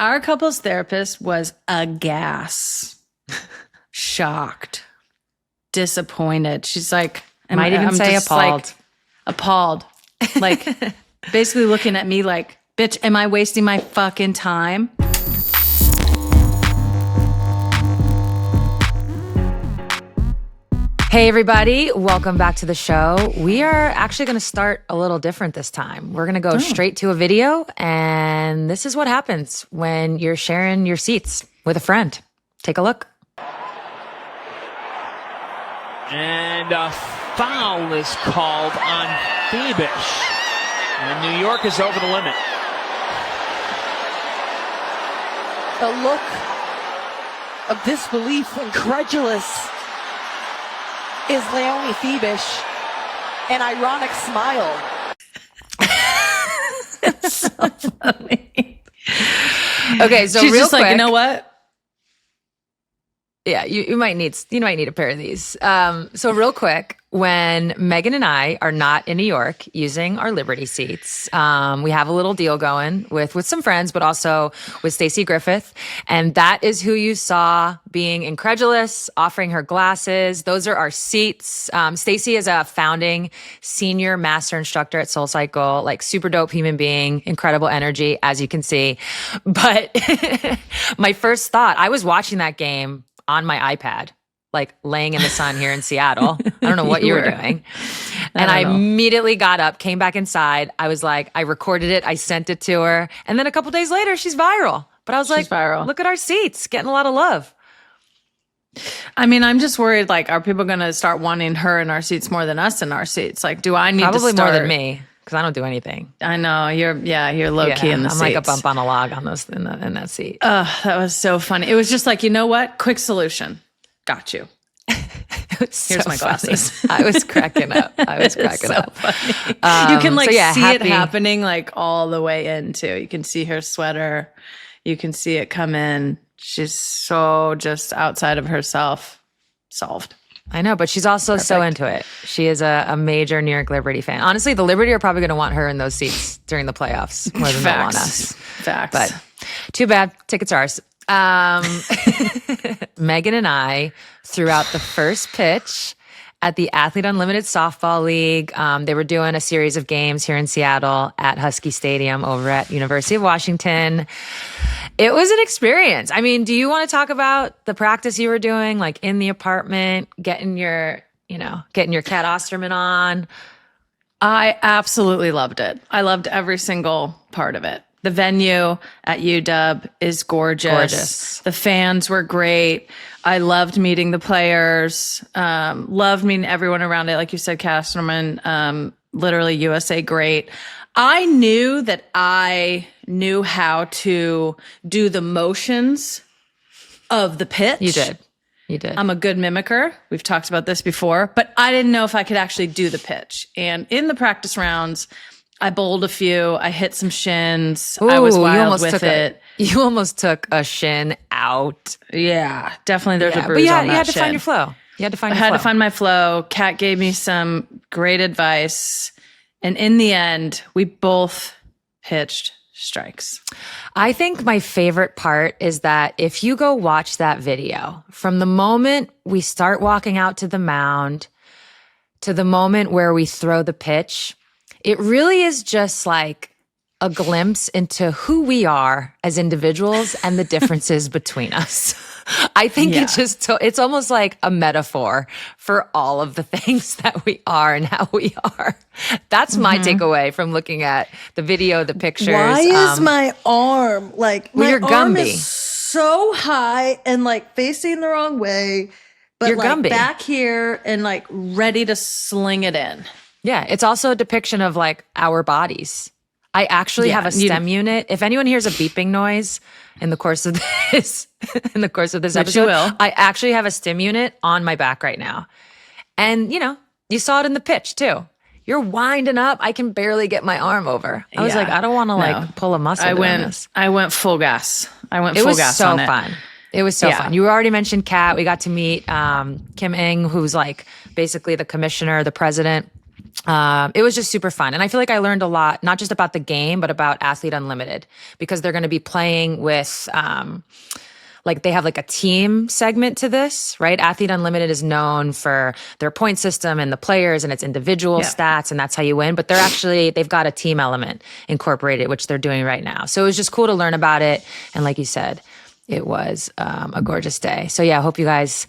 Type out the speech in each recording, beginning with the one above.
Our couples therapist was aghast, shocked, disappointed. She's like, might even say appalled. Like, appalled. Like, basically looking at me like, bitch, am I wasting my fucking time? Hey everybody, welcome back to the show. We are actually going to start a little different this time. We're going to go straight to a video, and this is what happens when you're sharing your seats with a friend. Take a look. And a foul is called on Bebish. And New York is over the limit. A look of disbelief, incredulous, is Leonie Bebish. An ironic smile. It's so funny. Okay, so she's real just quick, like, you know what? Yeah, you might need a pair of these. So real quick, when Megan and I are not in New York using our Liberty seats, we have a little deal going with some friends, but also with Stacey Griffith. And that is who you saw being incredulous, offering her glasses. Those are our seats. Stacey is a founding senior master instructor at SoulCycle, like super dope human being, incredible energy, as you can see. But my first thought, I was watching that game on my iPad, like laying in the sun here in Seattle. I don't know what you were doing. And I immediately got up, came back inside. I was like, I recorded it. I sent it to her. And then a couple days later, she's viral. But I was like, viral. Look at our seats, getting a lot of love. I mean, I'm just worried, like, are people going to start wanting her in our seats more than us in our seats? Like, do I need Probably to start? More than me, because I don't do anything. I know. You're low key in the seats. I'm like a bump on a log on those in that seat. That was so funny. It was just like, you know what? Quick solution. Got you. Here's my glasses. I was cracking up. Funny. You can see it happening like all the way in too. You can see her sweater. You can see it come in. She's so just outside of herself. Solved. I know, but she's also so into it. She is a major New York Liberty fan. Honestly, the Liberty are probably going to want her in those seats during the playoffs more than they'll want us. Facts. But too bad. Tickets are ours. Megan and I threw out the first pitch at the Athlete Unlimited Softball League. They were doing a series of games here in Seattle at Husky Stadium over at University of Washington. It was an experience. I mean, do you want to talk about the practice you were doing, like in the apartment, getting your Cat Osterman on? I absolutely loved it. I loved every single part of it. The venue at UW is gorgeous. The fans were great. I loved meeting the players. Loved meeting everyone around it. Like you said, Casterman, literally USA great. I knew that I knew how to do the motions of the pitch. You did. I'm a good mimicker. We've talked about this before, but I didn't know if I could actually do the pitch. And in the practice rounds, I bowled a few. I hit some shins. Ooh, I was wild with it. You almost took a shin out. Yeah, definitely. There's a bruise on that shin. You had to find your flow. I had to find my flow. Kat gave me some great advice. And in the end, we both pitched strikes. I think my favorite part is that if you go watch that video, from the moment we start walking out to the mound to the moment where we throw the pitch, it really is just like a glimpse into who we are as individuals and the differences between us. I think it's almost like a metaphor for all of the things that we are and how we are. That's my takeaway from looking at the video, the pictures. Why is my arm like my you're arm Gumby. is so high and like facing the wrong way, but you're like Gumby. back here and like ready to sling it in. Yeah, it's also a depiction of like our bodies. I actually have a STEM unit. If anyone hears a beeping noise in the course of this, episode, I actually have a STEM unit on my back right now. And you saw it in the pitch too. You're winding up. I can barely get my arm over. I was like, I don't want to like pull a muscle. I went full gas. It was so fun. It was so fun. You already mentioned Kat. We got to meet Kim Ng, who's like basically the commissioner, the president It was just super fun. And I feel like I learned a lot, not just about the game, but about Athlete Unlimited, because they're going to be playing with, like they have like a team segment to this, right? Athlete Unlimited is known for their point system and the players and its individual stats, and that's how you win. But they've got a team element incorporated, which they're doing right now. So it was just cool to learn about it. And like you said, it was a gorgeous day. So yeah, I hope you guys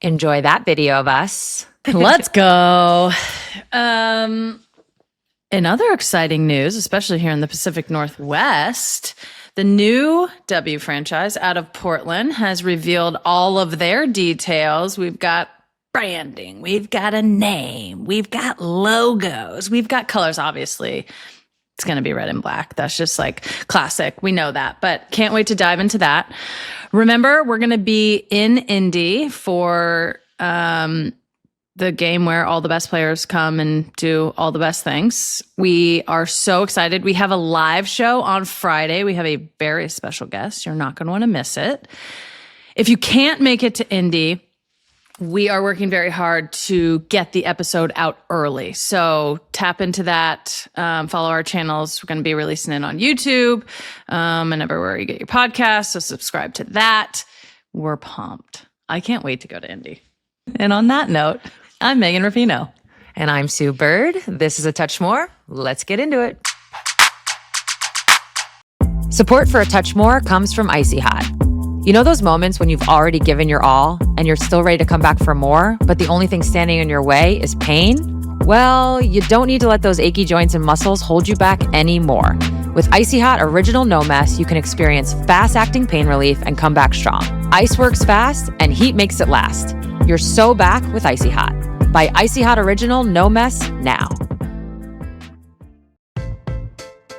enjoy that video of us. Let's go. In other exciting news, especially here in the Pacific Northwest, the new W franchise out of Portland has revealed all of their details. We've got branding, we've got a name, we've got logos, we've got colors. Obviously, it's going to be red and black. That's just like classic. We know that, but can't wait to dive into that. Remember, we're going to be in Indy for the game where all the best players come and do all the best things. We are so excited. We have a live show on Friday. We have a very special guest. You're not going to want to miss it. If you can't make it to Indy, we are working very hard to get the episode out early. So tap into that. Follow our channels. We're going to be releasing it on YouTube and everywhere you get your podcasts. So subscribe to that. We're pumped. I can't wait to go to Indy. And on that note, I'm Megan Rapinoe. And I'm Sue Bird. This is A Touch More. Let's get into it. Support for A Touch More comes from Icy Hot. You know those moments when you've already given your all and you're still ready to come back for more, but the only thing standing in your way is pain? Well, you don't need to let those achy joints and muscles hold you back anymore. With Icy Hot Original No Mess, you can experience fast-acting pain relief and come back strong. Ice works fast and heat makes it last. You're so back with Icy Hot. Buy Icy Hot Original No Mess now.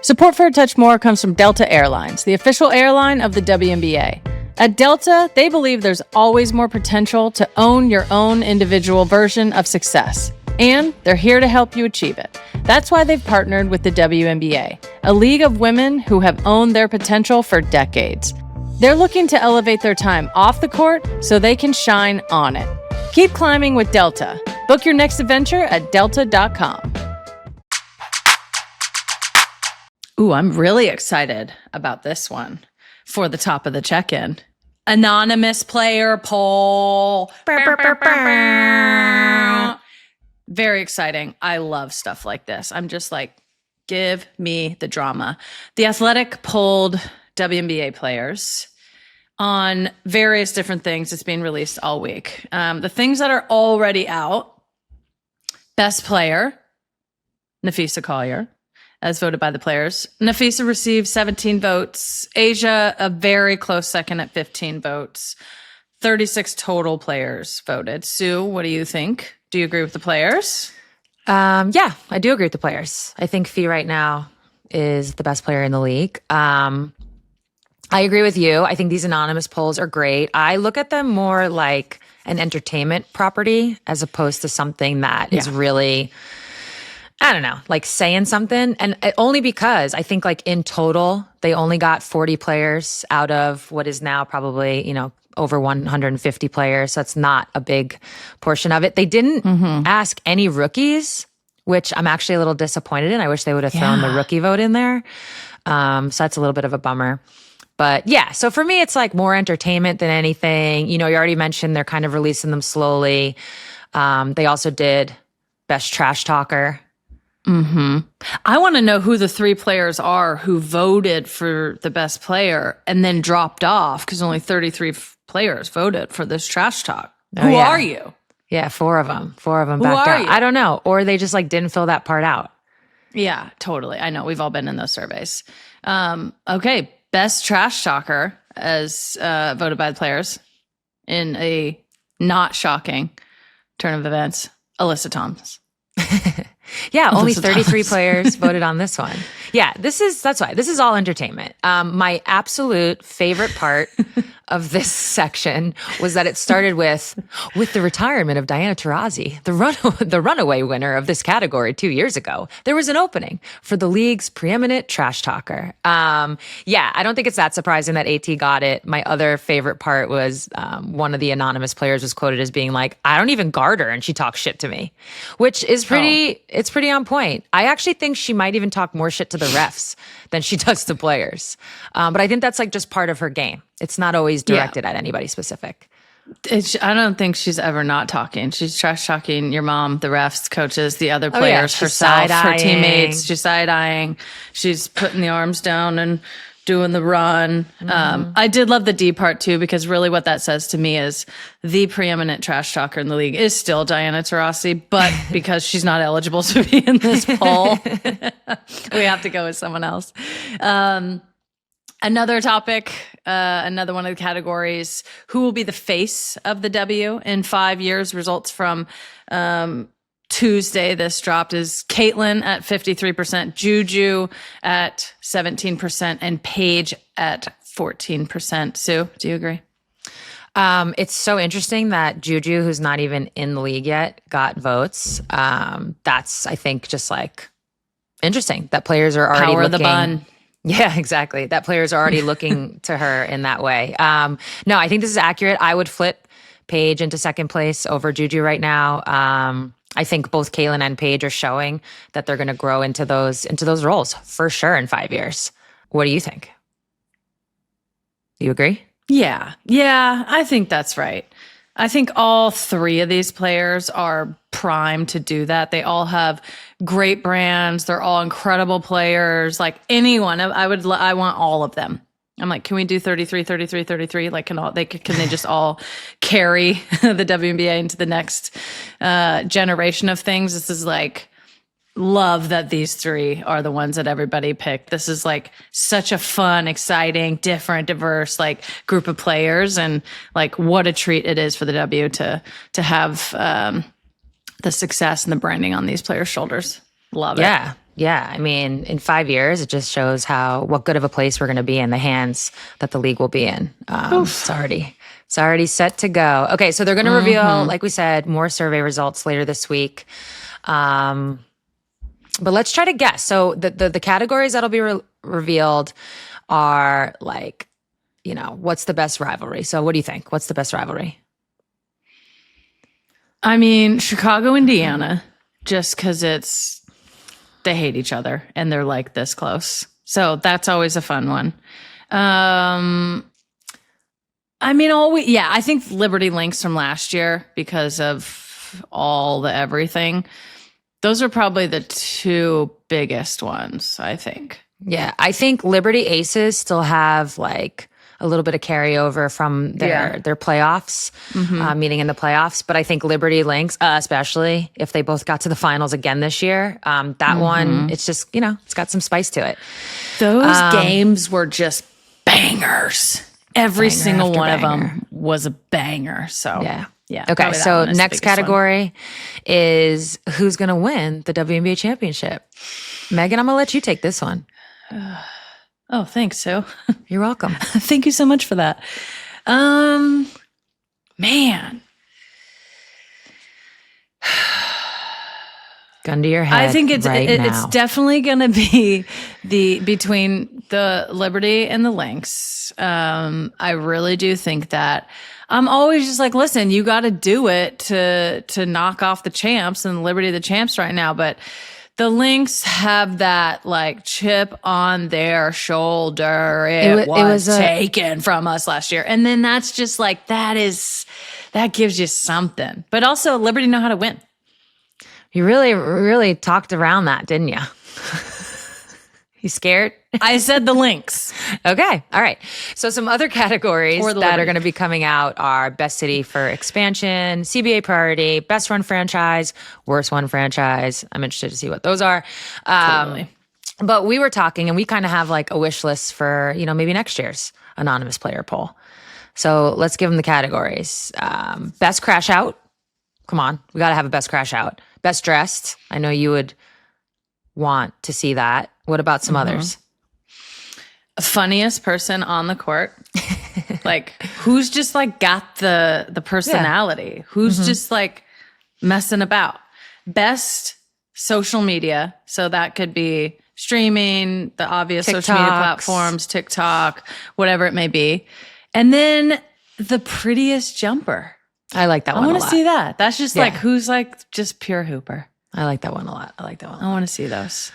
Support for A Touch More comes from Delta Airlines, the official airline of the WNBA. At Delta, they believe there's always more potential to own your own individual version of success. And they're here to help you achieve it. That's why they've partnered with the WNBA, a league of women who have owned their potential for decades. They're looking to elevate their time off the court so they can shine on it. Keep climbing with Delta. Book your next adventure at delta.com. Ooh, I'm really excited about this one for the top of the check-in. Anonymous player poll. Very exciting. I love stuff like this. I'm just like, give me the drama. The Athletic polled WNBA players on various different things. It's being released all week. The things that are already out: best player, Nafisa Collier, as voted by the players. Nafisa received 17 votes. Asia, a very close second at 15 votes. 36 total players voted. Sue, what do you think? Do you agree with the players? Yeah, I do agree with the players. I think Fee right now is the best player in the league. I agree with you. I think these anonymous polls are great. I look at them more like an entertainment property as opposed to something that is really, I don't know, like saying something. And only because I think like in total, they only got 40 players out of what is now probably, over 150 players. So that's not a big portion of it. They didn't ask any rookies, which I'm actually a little disappointed in. I wish they would have thrown the rookie vote in there. So that's a little bit of a bummer. But yeah, so for me, it's like more entertainment than anything. You already mentioned they're kind of releasing them slowly. They also did Best Trash Talker. I want to know who the 3 players are who voted for the best player and then dropped off because only 33 players voted for this trash talk. Who are you? Yeah, 4 of them. 4 of them backed out. I don't know. Or they just like didn't fill that part out. Yeah, totally. I know. We've all been in those surveys. Okay. Best trash talker as voted by the players in a not shocking turn of events. Alyssa Thomas. Yeah, only 33 players voted on this one. Yeah, that's why. This is all entertainment. My absolute favorite part of this section was that it started with the retirement of Diana Taurasi, the runaway winner of this category 2 years ago. There was an opening for the league's preeminent trash talker. Yeah, I don't think it's that surprising that AT got it. My other favorite part was one of the anonymous players was quoted as being like, "I don't even guard her and she talks shit to me," which is it's pretty on point. I actually think she might even talk more shit to the refs than she does to players. But I think that's like just part of her game. It's not always directed at anybody specific. I don't think she's ever not talking. She's trash talking your mom, the refs, coaches, the other players, herself, her teammates. She's side-eyeing. She's putting the arms down and doing the run. I did love the D part too, because really what that says to me is the preeminent trash talker in the league is still Diana Taurasi, but because she's not eligible to be in this poll, we have to go with someone else. Another topic, another one of the categories, who will be the face of the W in 5 years? Results from Tuesday, this dropped, is Caitlin at 53%, Juju at 17%, and Paige at 14%. Sue, do you agree? It's so interesting that Juju, who's not even in the league yet, got votes. That's, I think, just like interesting that players are already Power the bun. Yeah, exactly. That players are already looking to her in that way. No, I think this is accurate. I would flip Paige into second place over Juju right now. I think both Caitlin and Paige are showing that they're going to grow into those roles for sure in 5 years. What do you think? Do you agree? Yeah, I think that's right. I think all three of these players are primed to do that. They all have great brands. They're all incredible players. Like anyone, I want all of them. I'm like, can we do 33? Like, can they just all carry the WNBA into the next generation of things? This is like, love that these three are the ones that everybody picked. This is like such a fun, exciting, different, diverse like group of players, and like what a treat it is for the W to have the success and the branding on these players' shoulders. Love it. Yeah. I mean, in 5 years, it just shows what good of a place we're going to be in the hands that the league will be in. It's already set to go. Okay, so they're going to reveal, like we said, more survey results later this week. But let's try to guess. So the categories that'll be revealed are like, what's the best rivalry? So what do you think? What's the best rivalry? I mean, Chicago, Indiana, just because they hate each other and they're like this close. So that's always a fun one. I mean, I think Liberty Lynx from last year because of all the everything. Those are probably the two biggest ones, I think. Yeah, I think Liberty Aces still have like a little bit of carryover from their playoffs, meeting in the playoffs. But I think Liberty Lynx, especially if they both got to the finals again this year, that one, it's just, it's got some spice to it. Those games were just bangers. Every single one of them was a banger. So, yeah. Okay, so next category is who's going to win the WNBA championship. Megan, I'm going to let you take this one. Oh, thanks, Sue. You're welcome. Thank you so much for that. Man. Gun to your head. I think it's now. definitely going to be between the Liberty and the Lynx. I really do think that. I'm always just like, listen, you got to do it to knock off the champs, and Liberty the champs right now. But the Lynx have that like chip on their shoulder. It was taken from us last year. And then that's just like, that gives you something. But also Liberty know how to win. You really, really talked around that, didn't you? You scared? I said the Lynx. Okay. All right. So some other categories that are going to be coming out are best city for expansion, CBA priority, best run franchise, worst one franchise. I'm interested to see what those are. Totally. But we were talking, and we kind of have like a wish list for, maybe next year's anonymous player poll. So let's give them the categories. Best crash out. Come on. We got to have a best crash out. Best dressed. I know you would want to see that. What about some others? Funniest person on the court. Like, who's just like got the personality? Who's just like messing about? Best social media. So that could be streaming, the obvious social media platforms, TikTok, whatever it may be. And then the prettiest jumper. I like that one a lot. I want to see that. That's just like, who's like just pure hooper. I like that one a lot. I want to see those.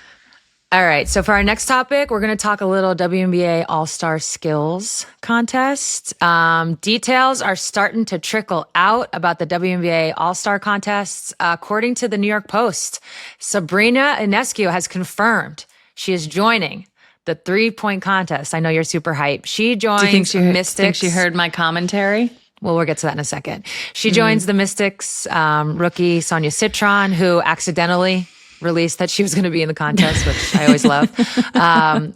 All right. So for our next topic, we're going to talk a little WNBA All-Star skills contest. Details are starting to trickle out about the WNBA All-Star contests. According to the New York Post, Sabrina Ionescu has confirmed she is joining the 3-point contest. I know you're super hyped. She joins Mystics. Think she heard my commentary? Well, we'll get to that in a second. She joins the Mystics rookie Sonia Citron, who accidentally released that she was going to be in the contest, which I always love.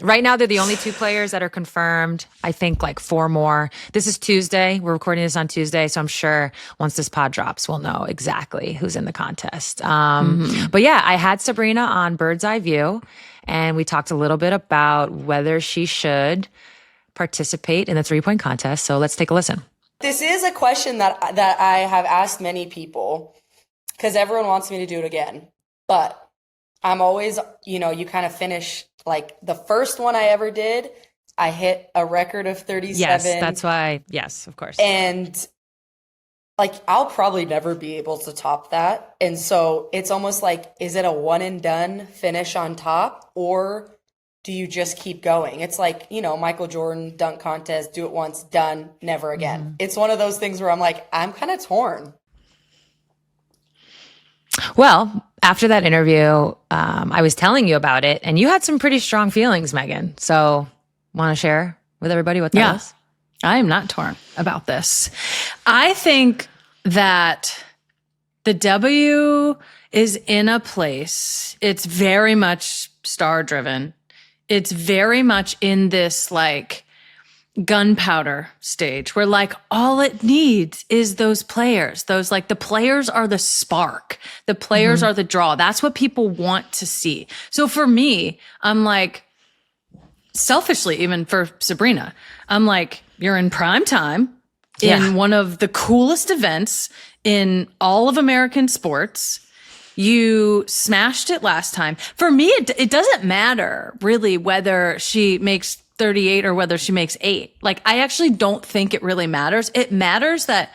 Right now, they're the only 2 players that are confirmed. I think like 4 more. This is Tuesday. We're recording this on Tuesday, so I'm sure once this pod drops, we'll know exactly who's in the contest. But yeah, I had Sabrina on Bird's Eye View, and we talked a little bit about whether she should participate in the 3-point contest. So let's take a listen. This is a question that I have asked many people because everyone wants me to do it again. But I'm always, you kind of finish, like the first one I ever did, I hit a record of 37. Yes, that's why. Yes, of course. And like, I'll probably never be able to top that. And so it's almost like, is it a one and done finish on top, or do you just keep going? It's like, Michael Jordan dunk contest, do it once, done, never again. It's one of those things where I'm like, I'm kind of torn. Well, after that interview, I was telling you about it, and you had some pretty strong feelings, Megan. So, want to share with everybody what that was? I am not torn about this. I think that the W is in a place, it's very much star-driven. It's very much in this like gunpowder stage where like all it needs is those players. Those like the players are the spark. The players are the draw. That's what people want to see. So for me, I'm like, selfishly, even for Sabrina, I'm like, you're in prime time in one of the coolest events in all of American sports. You smashed it last time. For me, it doesn't matter really whether she makes 38 or whether she makes 8. Like, I actually don't think it really matters. It matters that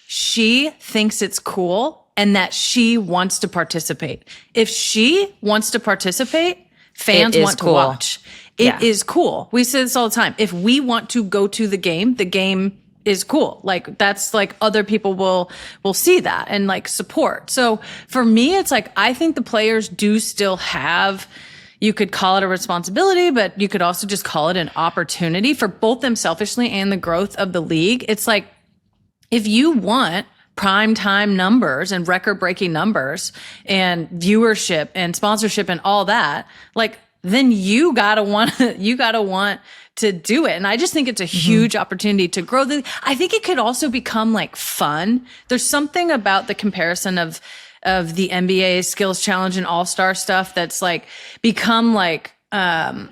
she thinks it's cool and that she wants to participate. If she wants to participate, fans want to watch. It is cool. We say this all the time. If we want to go to the game is cool. Like, that's like other people will see that and like support. So for me, it's like, I think the players do still have, you could call it a responsibility, but you could also just call it an opportunity for both them selfishly and the growth of the league. It's like, if you want prime time numbers and record breaking numbers and viewership and sponsorship and all that, like, then you gotta want to do it. And I just think it's a huge opportunity to grow I think it could also become like fun. There's something about the comparison of the NBA skills challenge and all-star stuff that's like become like, I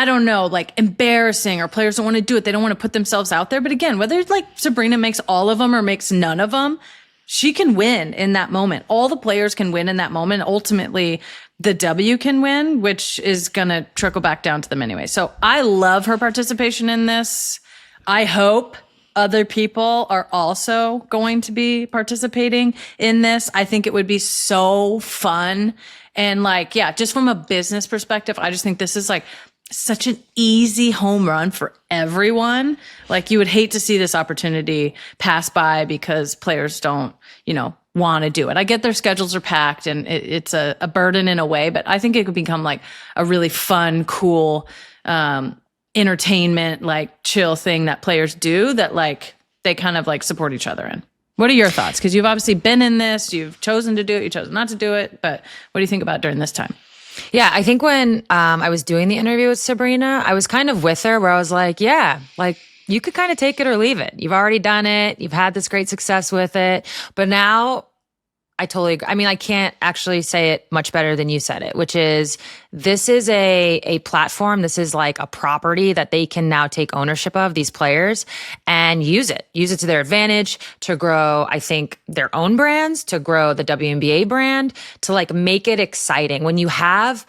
don't know, like embarrassing, or players don't want to do it. They don't want to put themselves out there. But again, whether like Sabrina makes all of them or makes none of them, she can win in that moment. All the players can win in that moment. Ultimately, the W can win, which is going to trickle back down to them anyway. So I love her participation in this. I hope other people are also going to be participating in this. I think it would be so fun. And like, yeah, just from a business perspective, I just think this is like such an easy home run for everyone. Like, you would hate to see this opportunity pass by because players don't, want to do it. I get their schedules are packed and it's a burden in a way, but I think it could become like a really fun, cool, entertainment, like chill thing that players do that like they kind of like support each other in. What are your thoughts? Because you've obviously been in this, you've chosen to do it, you chose not to do it, but what do you think about during this time? Yeah, I think when I was doing the interview with Sabrina, I was kind of with her where I was like, yeah, like you could kind of take it or leave it. You've already done it. You've had this great success with it. But now I totally agree. I mean, I can't actually say it much better than you said it, which is this is a platform. This is like a property that they can now take ownership of, these players, and use it to their advantage to grow, I think, their own brands, to grow the WNBA brand, to like make it exciting. When you have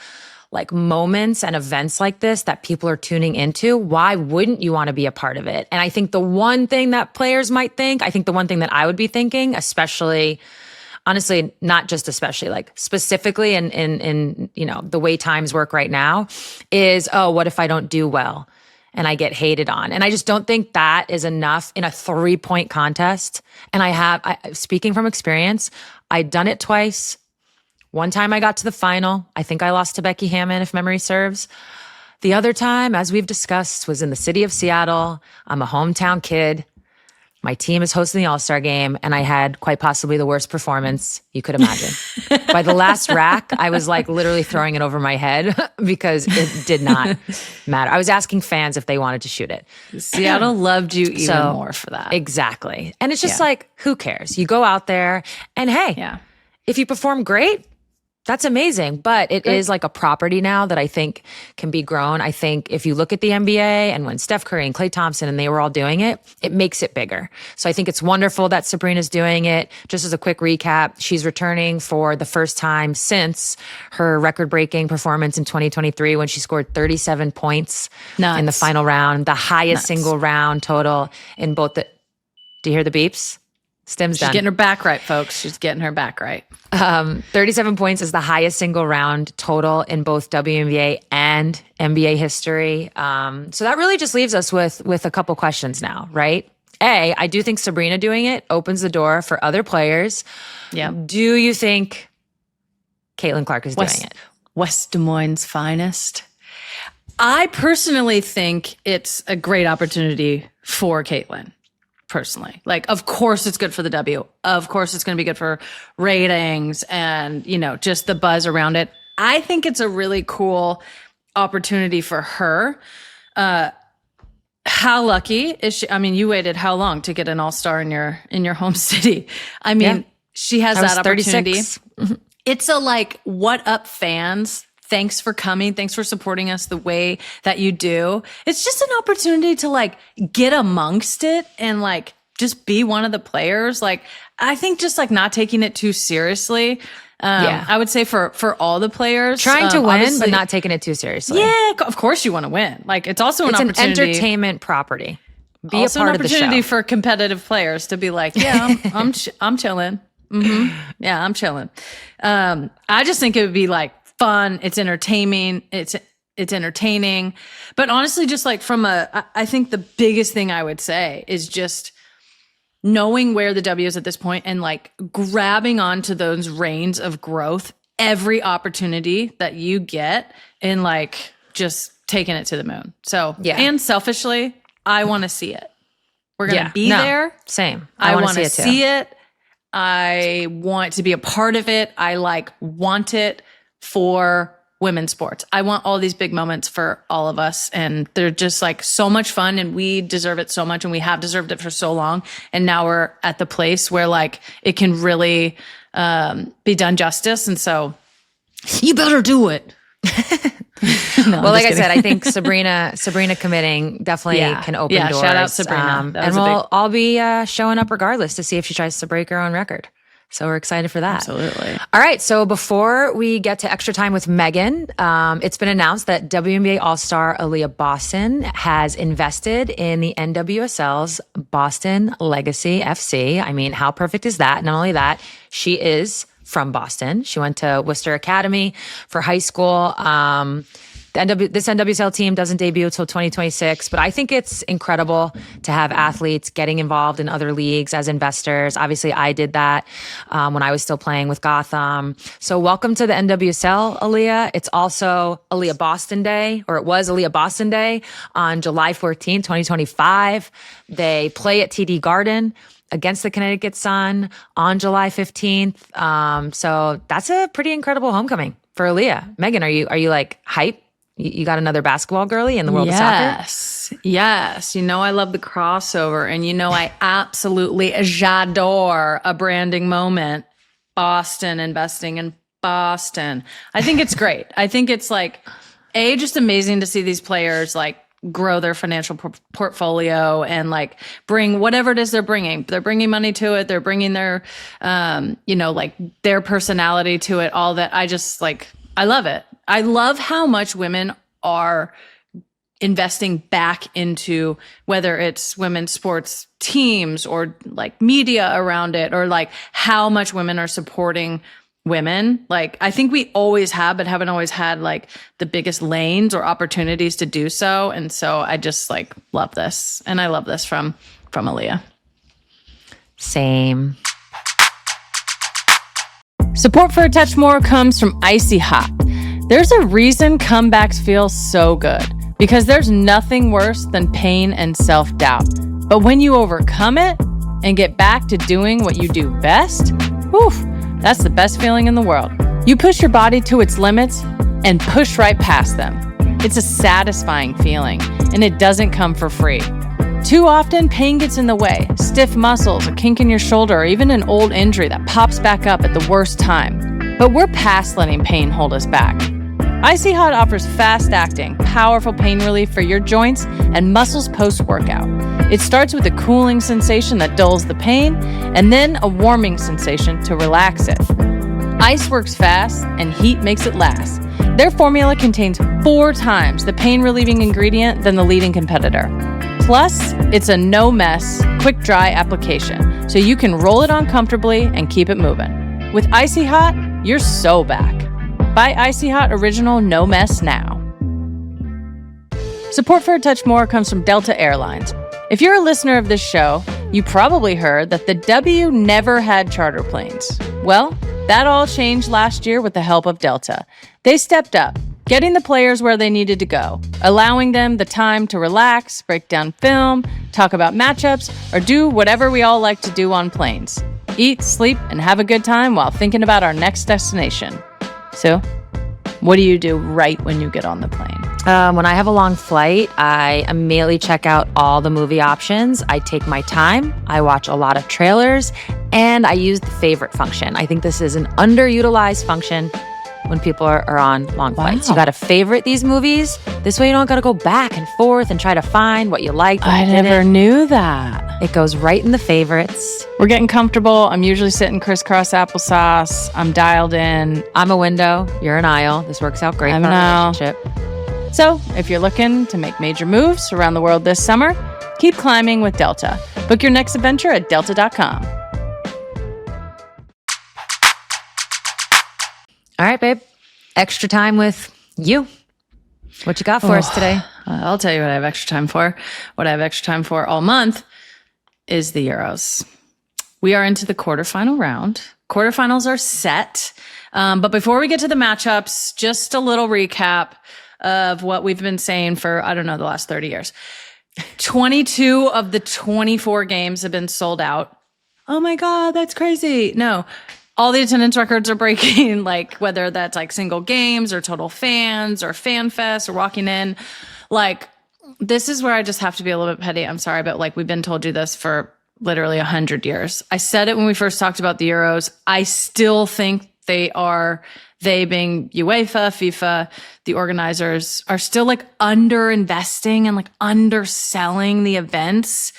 like moments and events like this that people are tuning into, why wouldn't you want to be a part of it? And I think the one thing that players might think, I think the one thing that I would be thinking, especially, honestly, not just especially, like specifically in you know, the way times work right now, is, oh, what if I don't do well and I get hated on? And I just don't think that is enough in a 3-point contest. And speaking from experience, I'd done it twice. One time I got to the final. I think I lost to Becky Hammon, if memory serves. The other time, as we've discussed, was in the city of Seattle. I'm a hometown kid. My team is hosting the All-Star game, and I had quite possibly the worst performance you could imagine. By the last rack, I was like literally throwing it over my head because it did not matter. I was asking fans if they wanted to shoot it. Seattle loved you even more for that. Exactly. And it's just like, who cares? You go out there, and hey, if you perform great, that's amazing. But it is like a property now that I think can be grown. I think if you look at the NBA and when Steph Curry and Klay Thompson and they were all doing it, it makes it bigger. So I think it's wonderful that Sabrina's doing it. Just as a quick recap, she's returning for the first time since her record-breaking performance in 2023 when she scored 37 points in the final round, the highest single round total in both the... Do you hear the beeps? Stim's She's done. getting her back right, folks. She's getting her back right. 37 points is the highest single round total in both WNBA and NBA history. So that really just leaves us with a couple questions now, right? A, I do think Sabrina doing it opens the door for other players. Yeah. Do you think Caitlin Clark is doing it? West Des Moines' finest. I personally think it's a great opportunity for Caitlin. Personally, like, of course it's good for the W. Of course it's going to be good for ratings and, you know, just the buzz around it. I think it's a really cool opportunity for her. How lucky is she? I mean, you waited how long to get an All-Star in your home city? I mean, she has that opportunity. 36. It's a like, what up, fans? Thanks for coming. Thanks for supporting us the way that you do. It's just an opportunity to like get amongst it and like just be one of the players. Like, I think just like not taking it too seriously. I would say for all the players. Trying to win, but not taking it too seriously. Yeah, of course you want to win. Like, it's also an opportunity. It's an entertainment property. Be Also a part an of the show. opportunity for competitive players to be like, yeah, I'm chilling. Mm-hmm. Yeah, I'm chilling. I just think it would be like fun. It's entertaining. It's entertaining. But honestly, just like I think the biggest thing I would say is just knowing where the W is at this point and like grabbing onto those reins of growth, every opportunity that you get, and like just taking it to the moon. So, and selfishly, I want to see it. We're going to be there. Same. I want to see see it. I want to be a part of it. I like want it for women's sports. I want all these big moments for all of us, and they're just like so much fun, and we deserve it so much, and we have deserved it for so long, and now we're at the place where like it can really be done justice, and so you better do it. Well, like I said, I think Sabrina committing definitely can open doors. Shout out Sabrina. And we'll all be showing up regardless to see if she tries to break her own record. So we're excited for that. Absolutely. All right. So before we get to extra time with Megan, it's been announced that WNBA All-Star Aliyah Boston has invested in the NWSL's Boston Legacy FC. I mean, how perfect is that? Not only that, she is from Boston. She went to Worcester Academy for high school. This NWSL team doesn't debut until 2026, but I think it's incredible to have athletes getting involved in other leagues as investors. Obviously, I did that when I was still playing with Gotham. So welcome to the NWSL, Aliyah. It's also Aliyah Boston Day, or it was Aliyah Boston Day on July 14th, 2025. They play at TD Garden against the Connecticut Sun on July 15th. So that's a pretty incredible homecoming for Aliyah. Megan, are you like hype? You got another basketball girly in the world of soccer? Yes. You know I love the crossover, and you know I absolutely j'adore a branding moment Boston investing in Boston. I think it's great. I think it's like, just amazing to see these players like grow their financial portfolio and like bring whatever it is they're bringing. They're bringing money to it. They're bringing their, like their personality to it. All that. I just like, I love it. I love how much women are investing back into whether it's women's sports teams or like media around it, or like how much women are supporting women. Like, I think we always have, but haven't always had like the biggest lanes or opportunities to do so. And so I just like love this. And I love this from Aliyah. Same. Support for A Touch More comes from Icy Hot. There's a reason comebacks feel so good, because there's nothing worse than pain and self-doubt. But when you overcome it and get back to doing what you do best, whew, that's the best feeling in the world. You push your body to its limits and push right past them. It's a satisfying feeling, and it doesn't come for free. Too often, pain gets in the way. Stiff muscles, a kink in your shoulder, or even an old injury that pops back up at the worst time. But we're past letting pain hold us back. Icy Hot offers fast-acting, powerful pain relief for your joints and muscles post-workout. It starts with a cooling sensation that dulls the pain, and then a warming sensation to relax it. Ice works fast, and heat makes it last. Their formula contains 4 times the pain-relieving ingredient than the leading competitor. Plus, it's a no-mess, quick-dry application, so you can roll it on comfortably and keep it moving. With Icy Hot, you're so back. Buy Icy Hot Original No Mess now. Support for A Touch More comes from Delta Airlines. If you're a listener of this show, you probably heard that the W never had charter planes. Well, that all changed last year with the help of Delta. They stepped up, getting the players where they needed to go, allowing them the time to relax, break down film, talk about matchups, or do whatever we all like to do on planes. Eat, sleep, and have a good time while thinking about our next destination. So, what do you do right when you get on the plane? When I have a long flight, I immediately check out all the movie options. I take my time. I watch a lot of trailers, and I use the favorite function. I think this is an underutilized function when people are on long flights. You got to favorite these movies. This way you don't got to go back and forth and try to find what you liked. I never knew that. It goes right in the favorites. We're getting comfortable. I'm usually sitting crisscross applesauce. I'm dialed in. I'm a window. You're an aisle. This works out great for our relationship. So if you're looking to make major moves around the world this summer, keep climbing with Delta. Book your next adventure at delta.com. All right, babe. Extra time with you. What you got for us today? I'll tell you what I have extra time for. What I have extra time for all month is the Euros. We are into the quarterfinal round. Quarterfinals are set. But before we get to the matchups, just a little recap of what we've been saying for, the last 30 years. 22 of the 24 games have been sold out. Oh my God, that's crazy. No. All the attendance records are breaking, like whether that's like single games or total fans or fan fest or walking in. Like, this is where I just have to be a little bit petty. I'm sorry, but like we've been told you this for literally 100 years. I said it when we first talked about the Euros. I still think they being UEFA, FIFA, the organizers are still like under-investing and like underselling the events.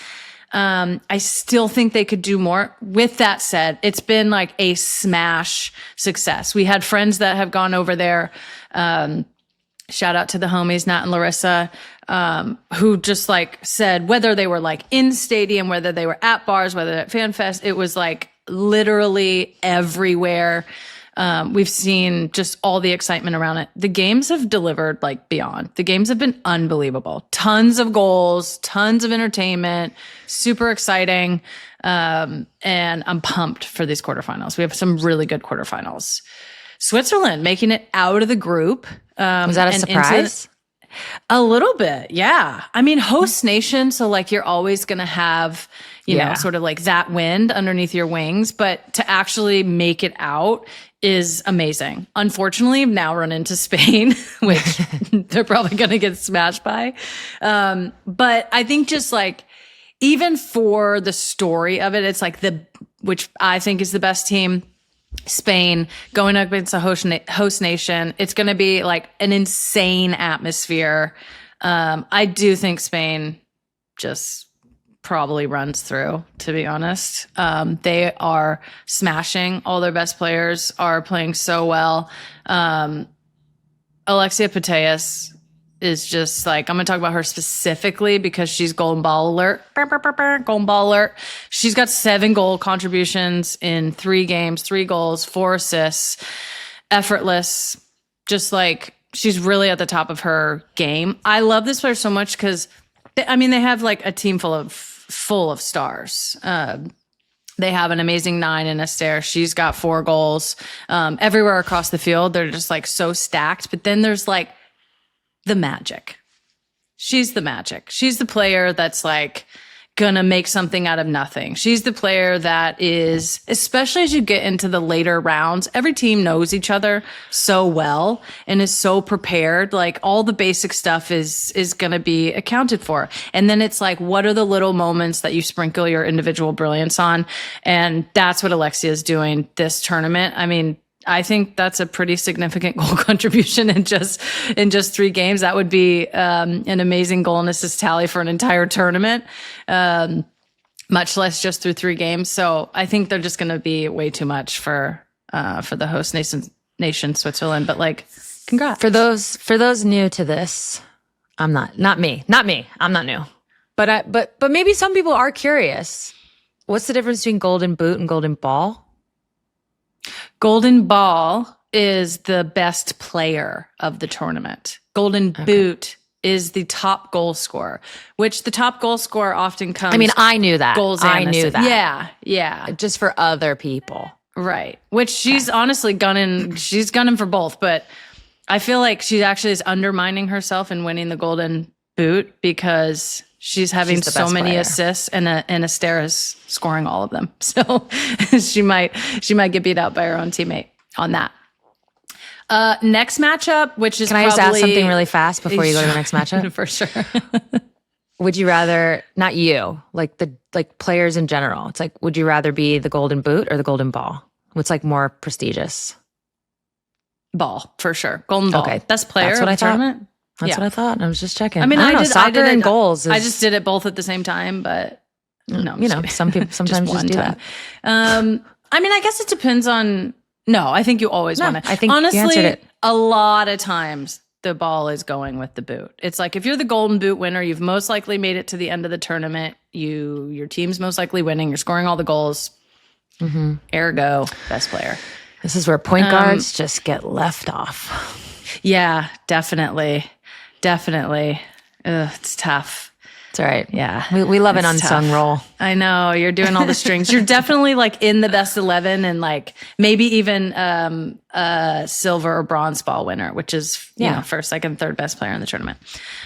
I still think they could do more. With that said, it's been like a smash success. We had friends that have gone over there. Shout out to the homies, Nat and Larissa, who just like said, whether they were like in stadium, whether they were at bars, whether at Fan Fest, it was like literally everywhere. We've seen just all the excitement around it. The games have delivered like beyond. The games have been unbelievable. Tons of goals, tons of entertainment, super exciting. And I'm pumped for these quarterfinals. We have some really good quarterfinals. Switzerland making it out of the group. Was that a surprise? A little bit, yeah. I mean, host nation, so like you're always going to have, you know, sort of like that wind underneath your wings, but to actually make it out is amazing. Unfortunately, now run into Spain, which they're probably going to get smashed by. But I think just like, even for the story of it, it's like which I think is the best team. Spain going up against a host nation. It's going to be like an insane atmosphere. I do think Spain just probably runs through, to be honest. They are smashing. All their best players are playing so well. Alexia Putellas is just like, I'm going to talk about her specifically because she's golden ball alert. Golden ball alert. She's got 7 goal contributions in 3 games, 3 goals, 4 assists, effortless. Just like, she's really at the top of her game. I love this player so much because, I mean, they have like a team full of stars. They have an amazing 9 in Esther. She's got 4 goals. Everywhere across the field, they're just like so stacked. But then there's like the magic. She's the magic. She's the player that's like gonna make something out of nothing. She's the player that is, especially as you get into the later rounds, every team knows each other so well and is so prepared. Like all the basic stuff is gonna be accounted for. And then it's like, what are the little moments that you sprinkle your individual brilliance on? And that's what Alexia is doing this tournament. I mean, I think that's a pretty significant goal contribution in just 3 games. That would be an amazing goal and assist tally for an entire tournament, much less just through 3 games. So I think they're just going to be way too much for the host nation Switzerland. But like, congrats For those new to this, I'm not me. I'm not new, but maybe some people are curious. What's the difference between golden boot and golden ball? Golden ball is the best player of the tournament. Golden boot is the top goal scorer, which the top goal scorer often comes. I mean, I knew that. Goals I and knew assists. that. Yeah. Just for other people. Right. Which she's honestly gunning. She's gunning for both, but I feel like she actually is undermining herself in winning the golden boot because she's having so many assists and Esther is scoring all of them. So she might get beat out by her own teammate on that. Next matchup, which is Can I just ask something really fast before you go to the next matchup? For sure. Would you rather, not you, like players in general, it's like, would you rather be the golden boot or the golden ball? What's like more prestigious? Ball, for sure. Golden ball. Okay. Best player That's what of I the thought. tournament. That's what I thought. I was just checking. I mean, I don't know, did soccer and goals. I just did it both at the same time, but no, you know, some people sometimes just do that. I mean, I guess it depends on. No, I think you always want to. I think honestly, you answered it. A lot of times the ball is going with the boot. It's like if you're the golden boot winner, you've most likely made it to the end of the tournament. Your team's most likely winning. You're scoring all the goals. Mm-hmm. Ergo, best player. This is where point guards just get left off. Yeah, definitely. It's tough. It's all right. Yeah. We love an It's unsung tough. role. I know. You're doing all the strings. You're definitely like in the best 11 and like maybe even a silver or bronze ball winner, which is, you know, first, second, third best player in the tournament.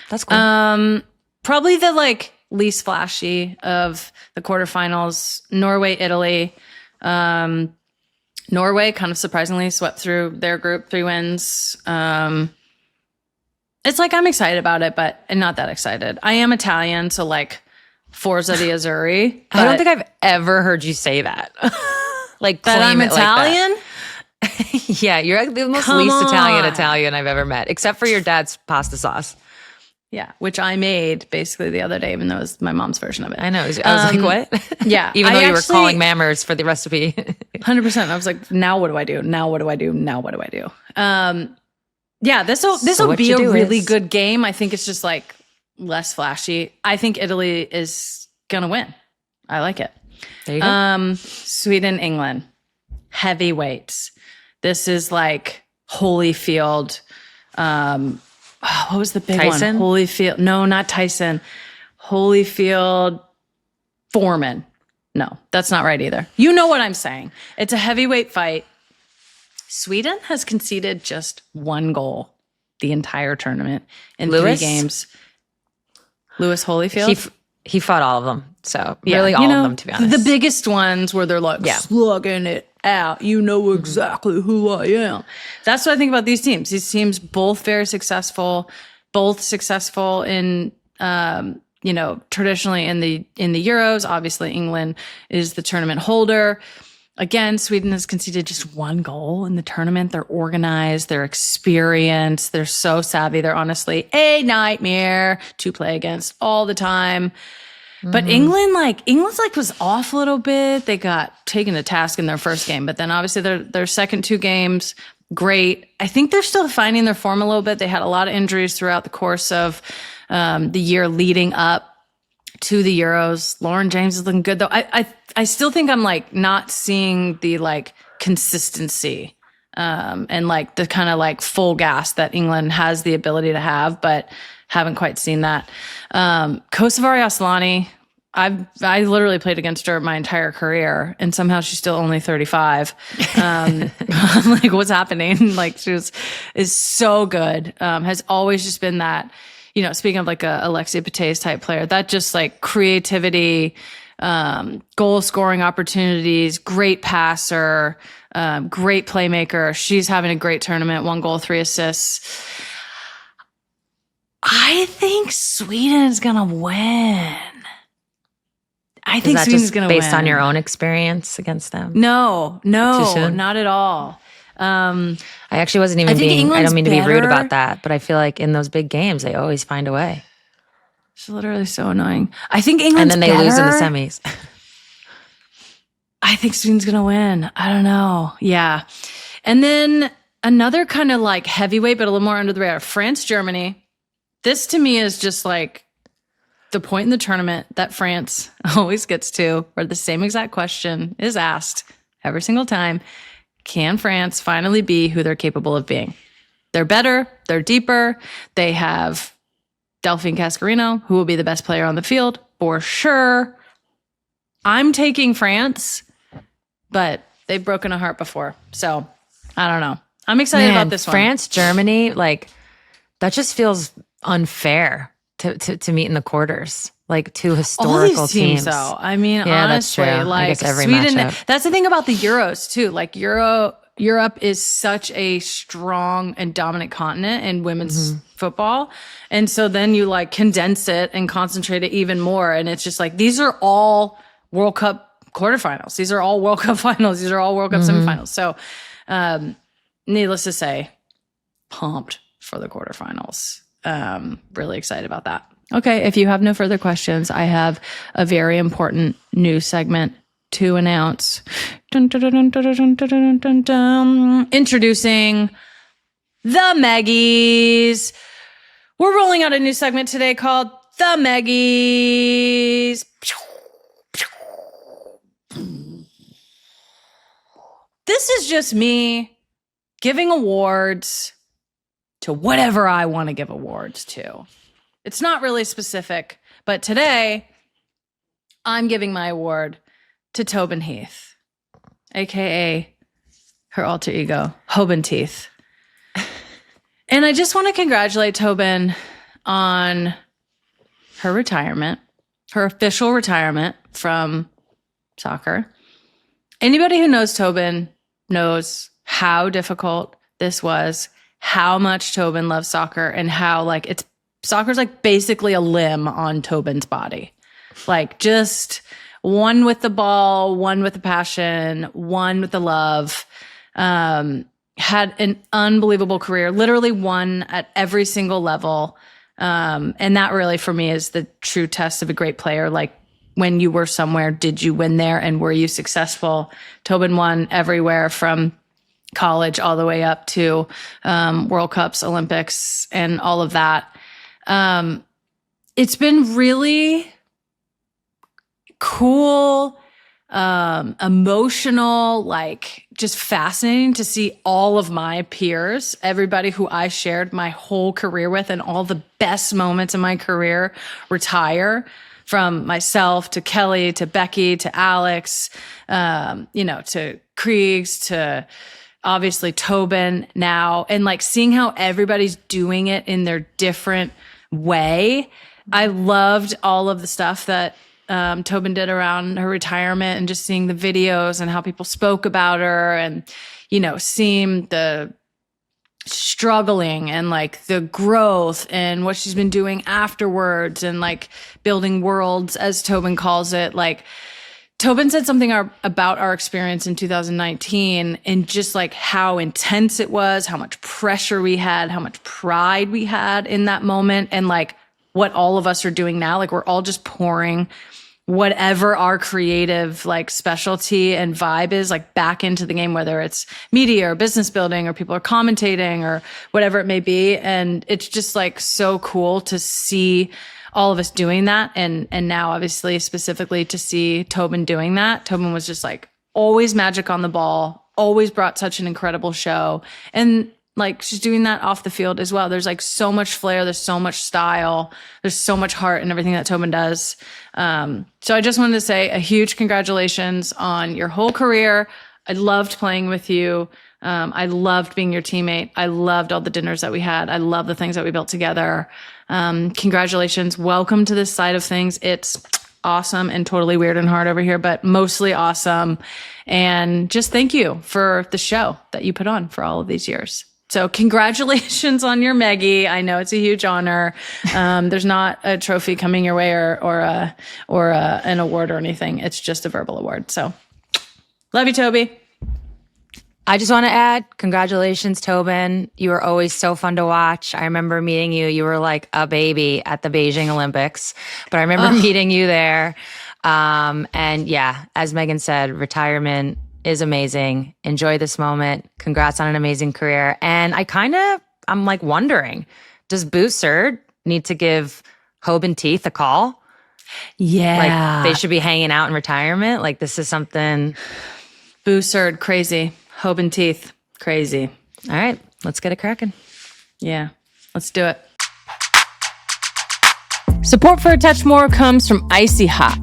That's cool. Probably the like least flashy of the quarterfinals, Norway, Italy. Norway kind of surprisingly swept through their group, 3 wins. It's like I'm excited about it, but I'm not that excited. I am Italian, so like Forza di Azzurri. I don't think I've ever heard you say that. Like that claim I'm it Italian. Like that. Yeah, you're like the most Come least on. Italian I've ever met, except for your dad's pasta sauce. Yeah, which I made basically the other day, even though it was my mom's version of it. I know. I was like, what? Yeah, Even though I you were actually- calling mammers for the recipe. 100%. I was like, now what do I do? Now what do I do? Now what do I do? Yeah, this will what be you a do really is- good game. I think it's just like less flashy. I think Italy is gonna win. I like it. There you go. Sweden, England, heavyweights. This is like Holyfield. What was the big Tyson? one? Holyfield. No, not Tyson. Holyfield, Foreman. No, that's not right either. You know what I'm saying. It's a heavyweight fight. Sweden has conceded just 1 goal the entire tournament in Lewis? 3 games. Lewis Holyfield? He fought all of them. So Yeah, really you all know, of them, to be honest. The biggest ones where they're like slugging it out. You know exactly who I am. That's what I think about these teams. These teams both very successful, both successful in traditionally in the Euros. Obviously, England is the tournament holder. Again, Sweden has conceded just one goal in the tournament. They're organized, they're experienced, they're so savvy. They're honestly a nightmare to play against all the time. But England's was off a little bit. They got taken to task in their first game, but then obviously their second 2 games, great. I think they're still finding their form a little bit. They had a lot of injuries throughout the course of the year leading up to the Euros. Lauren James is looking good though. I still think I'm not seeing the consistency and the kind of full gas that England has the ability to have, but haven't quite seen that. Kosovari Asllani, I literally played against her my entire career, and somehow she's still only 35. I'm like, what's happening? She is so good. Has always just been that. Speaking of a Alexia Pates type player, that just creativity, goal scoring opportunities, great passer, great playmaker. She's having a great tournament, 1 goal, 3 assists. I think Sweden is going to win. I think Sweden's going to win. Based on your own experience against them? No, not at all. I actually wasn't even I don't mean to be rude about that, but I feel like in those big games, they always find a way. It's literally so annoying. I think England's And then they lose in the semis. I think Sweden's going to win. I don't know. Yeah. And then another kind of heavyweight, but a little more under the radar, France, Germany. This to me is just the point in the tournament that France always gets to, where the same exact question is asked every single time. Can France finally be who they're capable of being? They're better. They're deeper. They have Delphine Cascarino, who will be the best player on the field for sure. I'm taking France, but they've broken a heart before. So I don't know. I'm excited about this one. France, Germany, that just feels unfair to meet in the quarters. 2 historical all these teams. Though. I mean, yeah, honestly, that's true. I guess every Sweden. matchup. That's the thing about the Euros too. Europe is such a strong and dominant continent in women's football, and so then you condense it and concentrate it even more. And it's just these are all World Cup quarterfinals. These are all World Cup finals. These are all World Cup semifinals. So, needless to say, pumped for the quarterfinals. Really excited about that. Okay, if you have no further questions, I have a very important new segment to announce. Dun, dun, dun, dun, dun, dun, dun, dun, dun. Introducing the Meggies. We're rolling out a new segment today called the Meggies. This is just me giving awards to whatever I want to give awards to. It's not really specific, but today I'm giving my award to Tobin Heath, aka her alter ego, Hoban Teeth. And I just want to congratulate Tobin on her retirement, her official retirement from soccer. Anybody who knows Tobin knows how difficult this was, how much Tobin loves soccer, and how soccer's basically a limb on Tobin's body. Just one with the ball, one with the passion, one with the love. Had an unbelievable career, literally won at every single level. And that really for me is the true test of a great player. When you were somewhere, did you win there and were you successful? Tobin won everywhere from college all the way up to World Cups, Olympics, and all of that. It's been really cool, emotional, just fascinating to see all of my peers, everybody who I shared my whole career with and all the best moments in my career retire, from myself to Kelly to Becky to Alex, to Kriegs to obviously Tobin now, and seeing how everybody's doing it in their different way. I loved all of the stuff that Tobin did around her retirement, and just seeing the videos and how people spoke about her, and seeing the struggling and the growth and what she's been doing afterwards, and building worlds, as Tobin calls it. Tobin said something about our experience in 2019 and just like how intense it was, how much pressure we had, how much pride we had in that moment, and like what all of us are doing now. Like we're all just pouring whatever our creative like specialty and vibe is like back into the game, whether it's media or business building or people are commentating or whatever it may be. And it's just like so cool to see all of us doing that. And now obviously specifically to see Tobin doing that. Tobin was just like always magic on the ball, always brought such an incredible show. And like she's doing that off the field as well. There's like so much flair. There's so much style. There's so much heart in everything that Tobin does. So I just wanted to say a huge congratulations on your whole career. I loved playing with you. I loved being your teammate. I loved all the dinners that we had. I love the things that we built together. Congratulations. Welcome to this side of things. It's awesome and totally weird and hard over here, but mostly awesome. And just thank you for the show that you put on for all of these years. So congratulations on your Meggie. I know it's a huge honor. There's not a trophy coming your way or an award or anything. It's just a verbal award. So love you, Toby. I just want to add, congratulations, Tobin. You were always so fun to watch. I remember meeting you. You were like a baby at the Beijing Olympics, but I remember meeting you there. And yeah, as Megan said, retirement is amazing. Enjoy this moment. Congrats on an amazing career. And I'm like wondering, does Booster need to give Hobe and Teeth a call? Yeah. Like they should be hanging out in retirement. Like this is something. Booster, crazy. Hobe and Teeth, crazy. All right, let's get it cracking. Yeah, let's do it. Support for A Touch More comes from Icy Hot.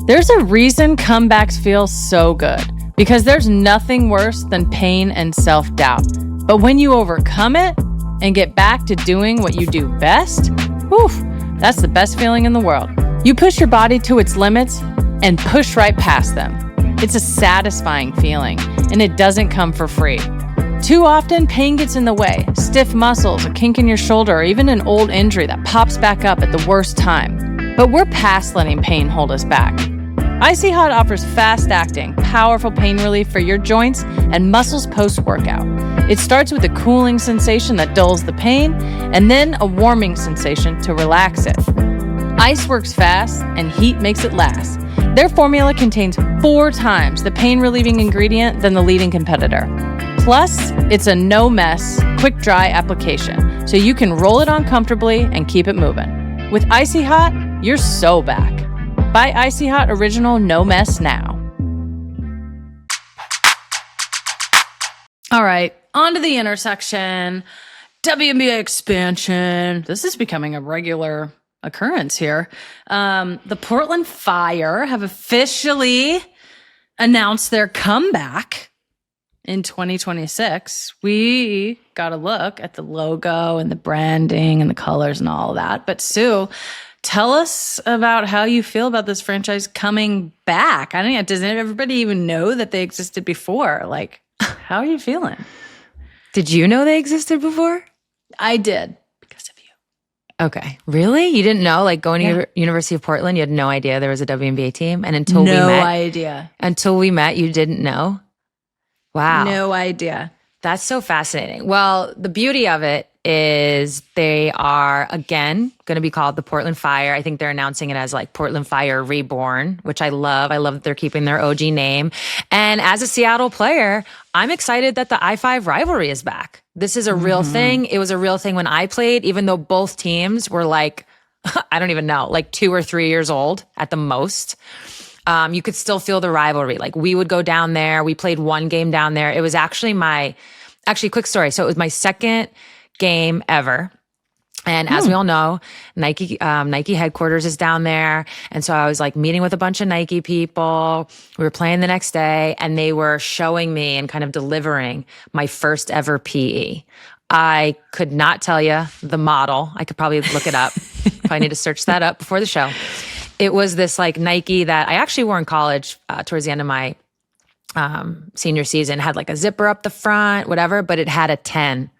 There's a reason comebacks feel so good, because there's nothing worse than pain and self-doubt. But when you overcome it and get back to doing what you do best, whew, that's the best feeling in the world. You push your body to its limits and push right past them. It's a satisfying feeling, and it doesn't come for free. Too often, pain gets in the way. Stiff muscles, a kink in your shoulder, or even an old injury that pops back up at the worst time. But we're past letting pain hold us back. Icy Hot offers fast-acting, powerful pain relief for your joints and muscles post-workout. It starts with a cooling sensation that dulls the pain, and then a warming sensation to relax it. Ice works fast, and heat makes it last. Their formula contains 4 times the pain-relieving ingredient than the leading competitor. Plus, it's a no-mess, quick-dry application, so you can roll it on comfortably and keep it moving. With Icy Hot, you're so back. Buy Icy Hot Original No Mess now. All right, on to the intersection. WNBA expansion. This is becoming a regular occurrence here. The Portland Fire have officially announced their comeback in 2026. We got a look at the logo and the branding and the colors and all of that. But Sue, tell us about how you feel about this franchise coming back. I don't know, does everybody even know that they existed before? Like, how are you feeling? Did you know they existed before? I did. Okay. Really? You didn't know? Like going to University of Portland, you had no idea there was a WNBA team? And until we met, you didn't know? Wow. No idea. That's so fascinating. Well, the beauty of it is they are, again, going to be called the Portland Fire. I think they're announcing it as like Portland Fire Reborn, which I love. I love that they're keeping their OG name. And as a Seattle player, I'm excited that the I-5 rivalry is back. This is a real thing. It was a real thing when I played, even though both teams were like, I don't even know, like 2 or 3 years old at the most. You could still feel the rivalry. Like we would go down there. We played one game down there. It was actually quick story. So it was my second game ever. And as we all know, Nike headquarters is down there. And so I was like meeting with a bunch of Nike people. We were playing the next day and they were showing me and kind of delivering my first ever PE. I could not tell you the model. I could probably look it up. Probably need to search that up before the show. It was this like Nike that I actually wore in college towards the end of my senior season. Had like a zipper up the front, whatever, but it had a 10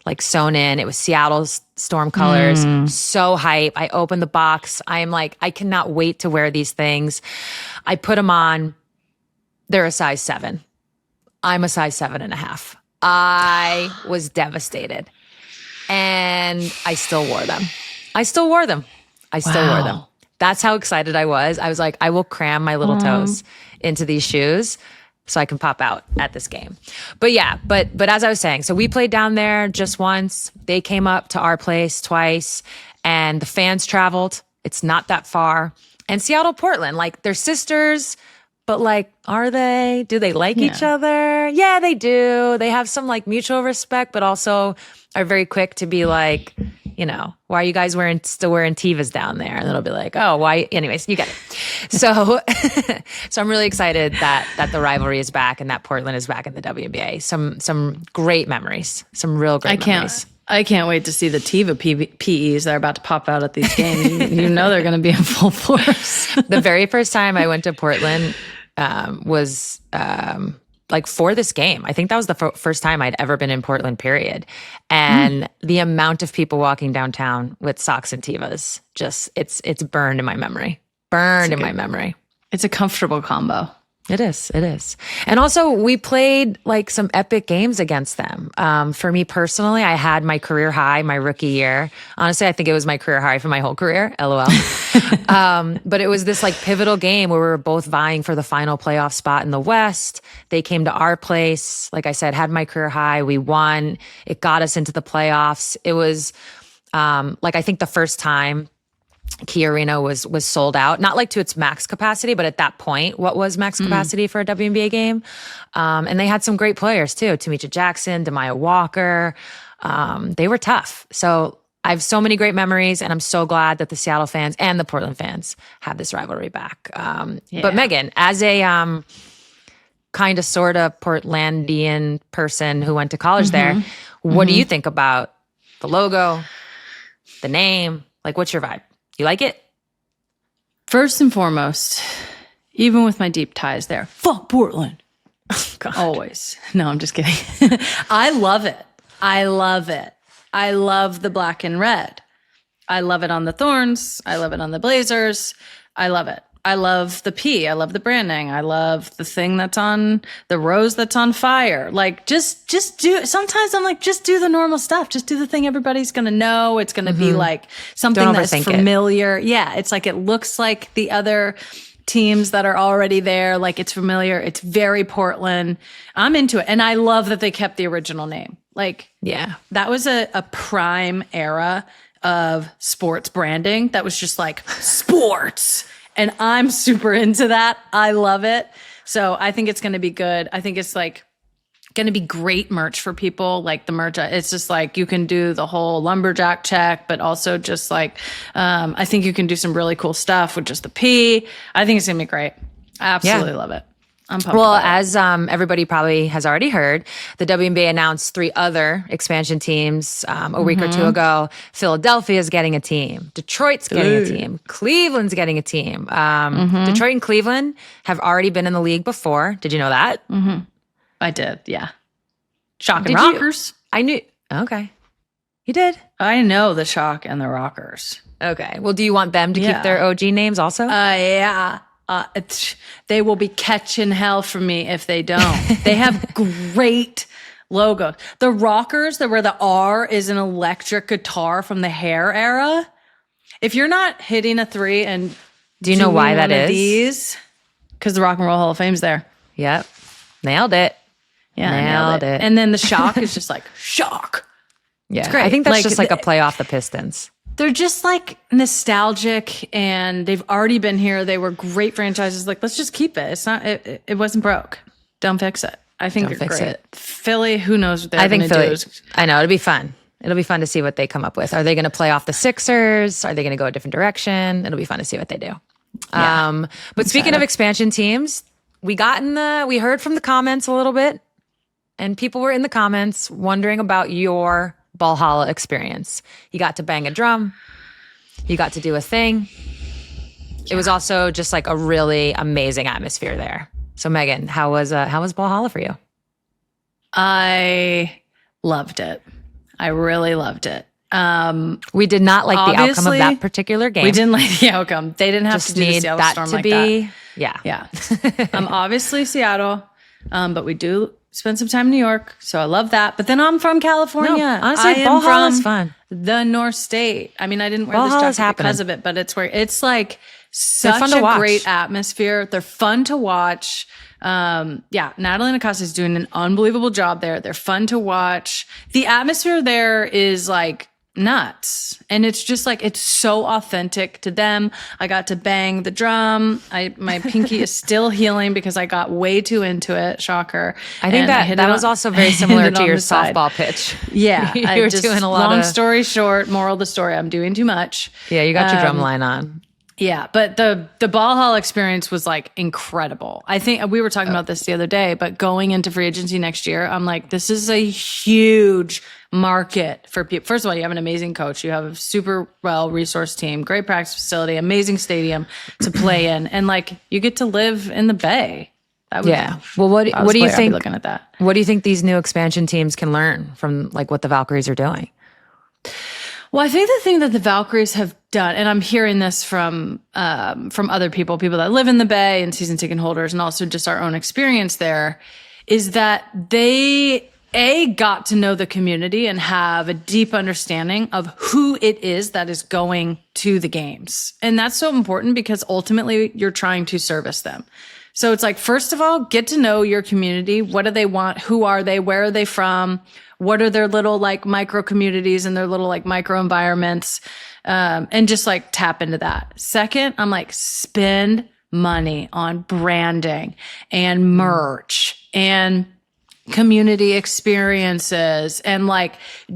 like sewn in. It was Seattle's Storm colors. So hype. I opened the box. I am like, I cannot wait to wear these things. I put them on. They're a size 7. I'm a size 7.5. I was devastated. And I still wore them. Wore them. That's how excited I was. I was like, I will cram my little toes into these shoes so I can pop out at this game. But yeah, but as I was saying, so we played down there just once. They came up to our place twice, and the fans traveled. It's not that far. And Seattle, Portland, like they're sisters, but like, are they? Do they like each other? Yeah, they do. They have some like mutual respect, but also are very quick to be like, you know, why are you guys still wearing Tevas down there? And it'll be like, oh, why? Anyways, you get it. So, so I'm really excited that the rivalry is back and that Portland is back in the WNBA. Some great memories. Some real great memories. I can't wait to see the Teva PEs that are about to pop out at these games. You know they're going to be in full force. The very first time I went to Portland was like for this game. I think that was the first time I'd ever been in Portland, period. And the amount of people walking downtown with socks and Tevas, just it's burned in my memory. It's a comfortable combo. It is. And also we played like some epic games against them. For me personally, I had my career high my rookie year. Honestly, I think it was my career high for my whole career, LOL. But it was this like pivotal game where we were both vying for the final playoff spot in the West. They came to our place. Like I said, had my career high. We won. It got us into the playoffs. It was like I think the first time Key Arena was sold out, not like to its max capacity, but at that point, what was max capacity for a WNBA game? And they had some great players too. Tamisha Jackson, Demaya Walker. They were tough. So I have so many great memories, and I'm so glad that the Seattle fans and the Portland fans have this rivalry back. But Megan, as a kind of sort of Portlandian person who went to college there, what do you think about the logo, the name? Like, what's your vibe? You like it? First and foremost, even with my deep ties there, fuck Portland. God. Always. No, I'm just kidding. I love it. I love the black and red. I love it on the Thorns. I love it on the Blazers. I love it. I love the P. I love the branding. I love the thing that's on the rose that's on fire. Like, just do. Sometimes I'm like, just do the normal stuff. Just do the thing everybody's going to know. It's going to be like something that's familiar. Yeah. It's like, it looks like the other teams that are already there. Like, it's familiar. It's very Portland. I'm into it. And I love that they kept the original name. Like, yeah, that was a prime era of sports branding. That was just like sports. And I'm super into that. I love it. So I think it's going to be good. I think it's like going to be great merch for people. Like the merch, it's just like you can do the whole lumberjack check, but also just like, I think you can do some really cool stuff with just the P. I think it's going to be great. I absolutely love it. I'm pumped. Well, as everybody probably has already heard, the WNBA announced 3 other expansion teams a week or 2 ago. Philadelphia's getting a team. Detroit's getting a team. Cleveland's getting a team. Detroit and Cleveland have already been in the league before. Did you know that? I did, yeah. Shock and Rockers. I knew. Okay. You did? I know the Shock and the Rockers. Okay. Well, do you want them to keep their OG names also? Yeah. They will be catching hell from me if they don't. They have great logos. The Rockers, where the R is an electric guitar from the Hair era. If you're not hitting a 3 and do you know why that is? These, because the Rock and Roll Hall of Fame's there. Yep, nailed it. Yeah, nailed it. And then the Shock is just like shock. Yeah, it's great. I think that's just like a play off the Pistons. They're just like nostalgic, and they've already been here. They were great franchises. Like, let's just keep it. It's not. It wasn't broke. Don't fix it. I think they're great. Philly, who knows what they're going to do? I know, it'll be fun. It'll be fun to see what they come up with. Are they going to play off the Sixers? Are they going to go a different direction? It'll be fun to see what they do. Yeah, but speaking of expansion teams, we heard from the comments a little bit, and people were in the comments wondering about your Valhalla experience. You got to bang a drum. You got to do a thing. It was also just like a really amazing atmosphere there. So Megan, how was Valhalla for you? I loved it. I really loved it. We did not like the outcome of Obviously, that particular game. We didn't like the outcome. They didn't have Just to do the need Seattle that Storm to like be. that. Yeah. Yeah. Obviously Seattle, but we do spend some time in New York, so I love that. But then I'm from California. No, honestly, I am Valhalla is from fun. the North State. I mean, I didn't wear Valhalla's this jacket because happening. of it, but it's where it's like They're such fun to a watch. great atmosphere. They're fun to watch. Yeah, Natalie Nakasa is doing an unbelievable job there. They're fun to watch. The atmosphere there is like nuts, and it's just like it's so authentic to them. I got to bang the drum. My pinky is still healing because I got way too into it. Shocker. I think And that hit it was on- also very hit similar it to on your the side. softball pitch. Yeah, you I were just, doing a lot long of. story short, moral of the story, I'm doing too much. Yeah, you got your drum line on. Yeah, but the ball hall experience was like incredible. I think we were talking about this the other day, but going into free agency next year, I'm like, this is a huge market for people. First of all, you have an amazing coach. You have a super well-resourced team, great practice facility, amazing stadium to play in, and like you get to live in the Bay. That would, Yeah. Well, what if I was do a you player, I'd be think? looking at that. What do you think these new expansion teams can learn from like what the Valkyries are doing? Well, I think the thing that the Valkyries have done, and I'm hearing this from other people that live in the Bay and season ticket holders, and also just our own experience there, is that they got to know the community and have a deep understanding of who it is that is going to the games, and that's so important because ultimately you're trying to service them. So it's like, first of all, get to know your community. What do they want? Who are they? Where are they from? What are their little like micro communities and their little like micro environments? And just like tap into that. Second, I'm like, spend money on branding and merch and community experiences and like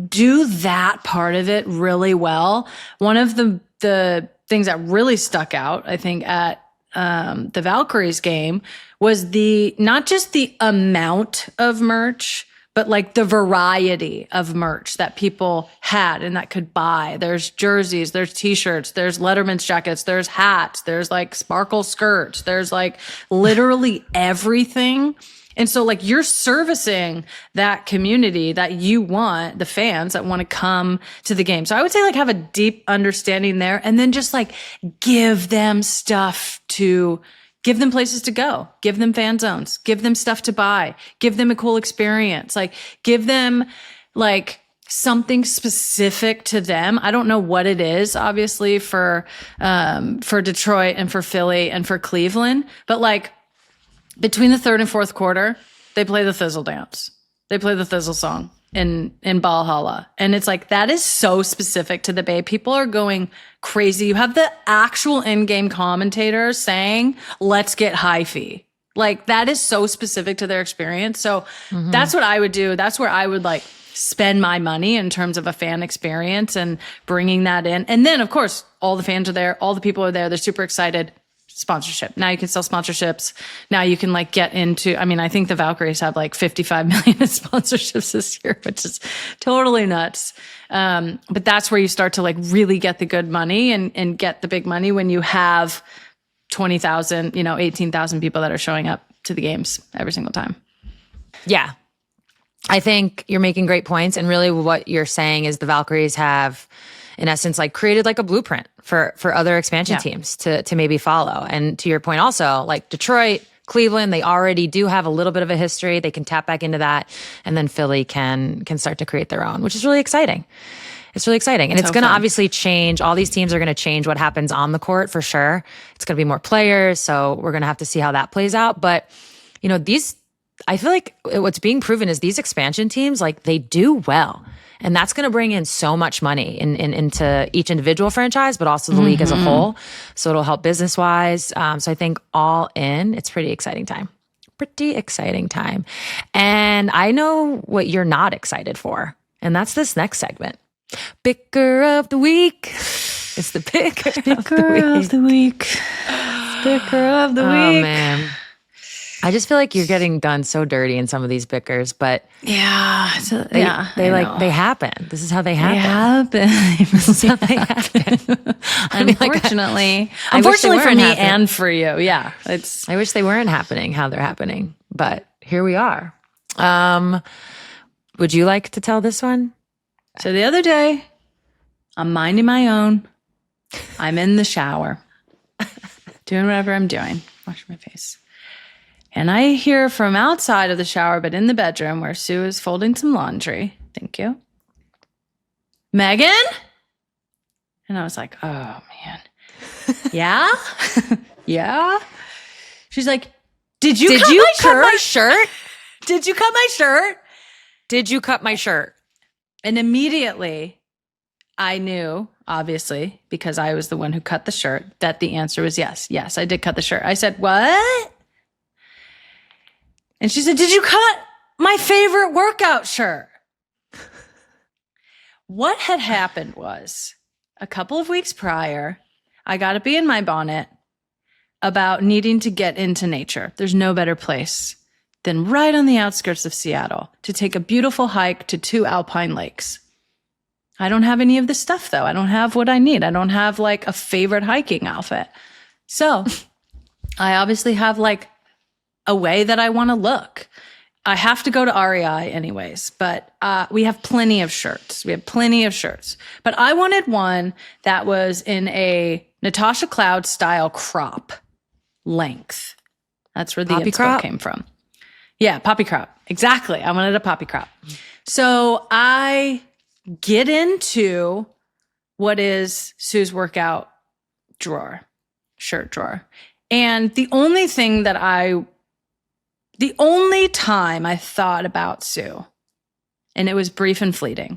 do that part of it really well. One of the things that really stuck out, I think, at the Valkyries game was not just the amount of merch, but like the variety of merch that people had and that could buy. There's jerseys, there's t-shirts, there's Letterman's jackets, there's hats, there's like sparkle skirts, there's like literally everything. And so like you're servicing that community that you want, the fans that want to come to the game. So I would say like have a deep understanding there and then just like give them places to go, give them fan zones, give them stuff to buy, give them a cool experience, like give them like something specific to them. I don't know what it is, obviously for Detroit and for Philly and for Cleveland, but like between the third and fourth quarter, they play the Thizzle dance. They play the Thizzle song in Valhalla. And it's like, that is so specific to the Bay. People are going crazy. You have the actual in-game commentator saying, let's get hyphy. Like that is so specific to their experience. So that's what I would do. That's where I would like spend my money in terms of a fan experience and bringing that in. And then of course, all the fans are there. All the people are there. They're super excited. Sponsorship. Now you can sell sponsorships. Now you can like get into, I mean, I think the Valkyries have like 55 million in sponsorships this year, which is totally nuts. But that's where you start to like really get the good money and get the big money when you have 20,000, 18,000 people that are showing up to the games every single time. Yeah. I think you're making great points. And really what you're saying is the Valkyries have, in essence, like created like a blueprint for other expansion teams to maybe follow. And to your point also, like Detroit, Cleveland, they already do have a little bit of a history. They can tap back into that. And then Philly can start to create their own, which is really exciting. It's really exciting. And it's going to obviously change. All these teams are going to change what happens on the court for sure. It's going to be more players. So we're going to have to see how that plays out. But, I feel like what's being proven is these expansion teams, like they do well. And that's going to bring in so much money into each individual franchise, but also the league as a whole. So it'll help business-wise. So I think all in, it's pretty exciting time. Pretty exciting time. And I know what you're not excited for. And that's this next segment. Bicker of the week. It's the Bicker of the week. Bicker of the Oh, week. man. I just feel like you're getting done so dirty in some of these bickers, but Yeah. they happen. This is how they happen. This is how they happen. Unfortunately. I wish they Unfortunately for weren't me happening. and for you. Yeah. I wish they weren't happening how they're happening, but here we are. Would you like to tell this one? So the other day, I'm minding my own. I'm in the shower, doing whatever I'm doing, washing my face. And I hear from outside of the shower, but in the bedroom where Sue is folding some laundry. Thank you. Megan? And I was like, oh, man. Yeah? Yeah? She's like, did you cut my shirt? Did you cut my shirt? Did you cut my shirt? And immediately I knew, obviously, because I was the one who cut the shirt, that the answer was yes. Yes, I did cut the shirt. I said, what? And she said, did you cut my favorite workout shirt? What had happened was a couple of weeks prior, I got a bee in my bonnet about needing to get into nature. There's no better place than right on the outskirts of Seattle to take a beautiful hike to 2 alpine lakes. I don't have any of this stuff, though. I don't have what I need. I don't have like a favorite hiking outfit. So I obviously have like a way that I want to look. I have to go to REI anyways, but we have plenty of shirts. But I wanted one that was in a Natasha Cloud style crop length. That's where the Poppy inspo crop came from. Yeah, poppy crop. Exactly. I wanted a poppy crop. So I get into what is Sue's workout shirt drawer. And the only time I thought about Sue, and it was brief and fleeting,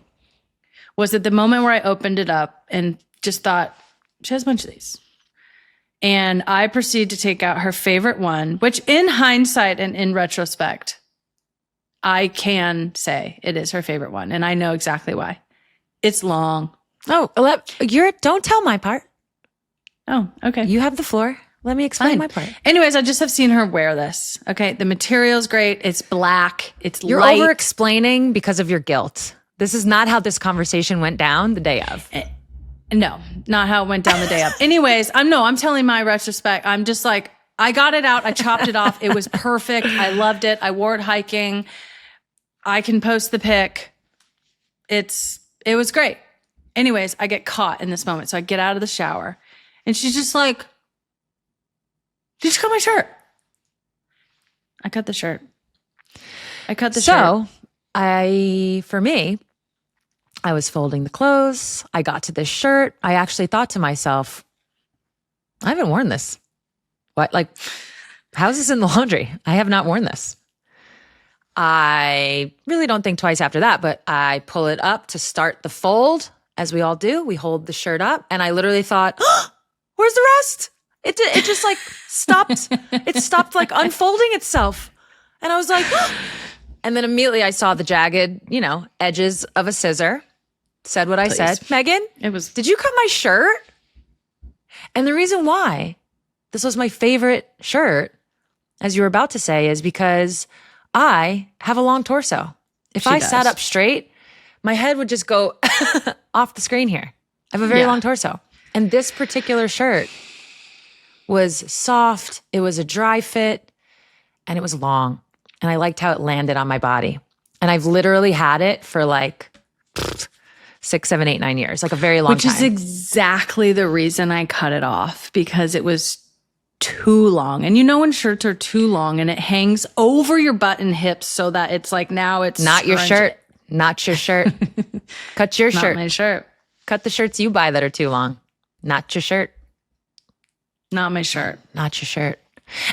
was at the moment where I opened it up and just thought, she has a bunch of these. And I proceed to take out her favorite one, which in hindsight and in retrospect, I can say it is her favorite one. And I know exactly why. It's long. Oh, don't tell my part. Oh, okay. You have the floor. Let me explain Fine. my part. Anyways, I just have seen her wear this. Okay. The material's great. It's black. It's You're light. over explaining because of your guilt. This is not how this conversation went down the day of. No, not how it went down the day of. Anyways, I'm telling my retrospect. I'm just like, I got it out. I chopped it off. It was perfect. I loved it. I wore it hiking. I can post the pic. It was great. Anyways, I get caught in this moment. So I get out of the shower and she's just like, did you cut my shirt? I cut the shirt. So for me, I was folding the clothes. I got to this shirt. I actually thought to myself, I haven't worn this. What? Like, how's this in the laundry? I have not worn this. I really don't think twice after that, but I pull it up to start the fold, as we all do. We hold the shirt up, and I literally thought, oh, where's the rest? It just like stopped. It stopped like unfolding itself. And I was like, oh. And then immediately I saw the jagged, edges of a scissor. Said what I said. Megan, did you cut my shirt? And the reason why this was my favorite shirt, as you were about to say, is because I have a long torso. If I sat up straight, my head would just go off the screen here. I have a very long torso. And this particular shirt was soft. It was a dry fit and it was long. And I liked how it landed on my body. And I've literally had it for like 6, 7, 8, 9 years, like a very long time. Which is exactly the reason I cut it off, because it was too long. And when shirts are too long and it hangs over your butt and hips so that it's like now it's not your shirt. Not your shirt. Cut your shirt. Not my shirt. Cut the shirts you buy that are too long. Not your shirt. Not my shirt. Not your shirt.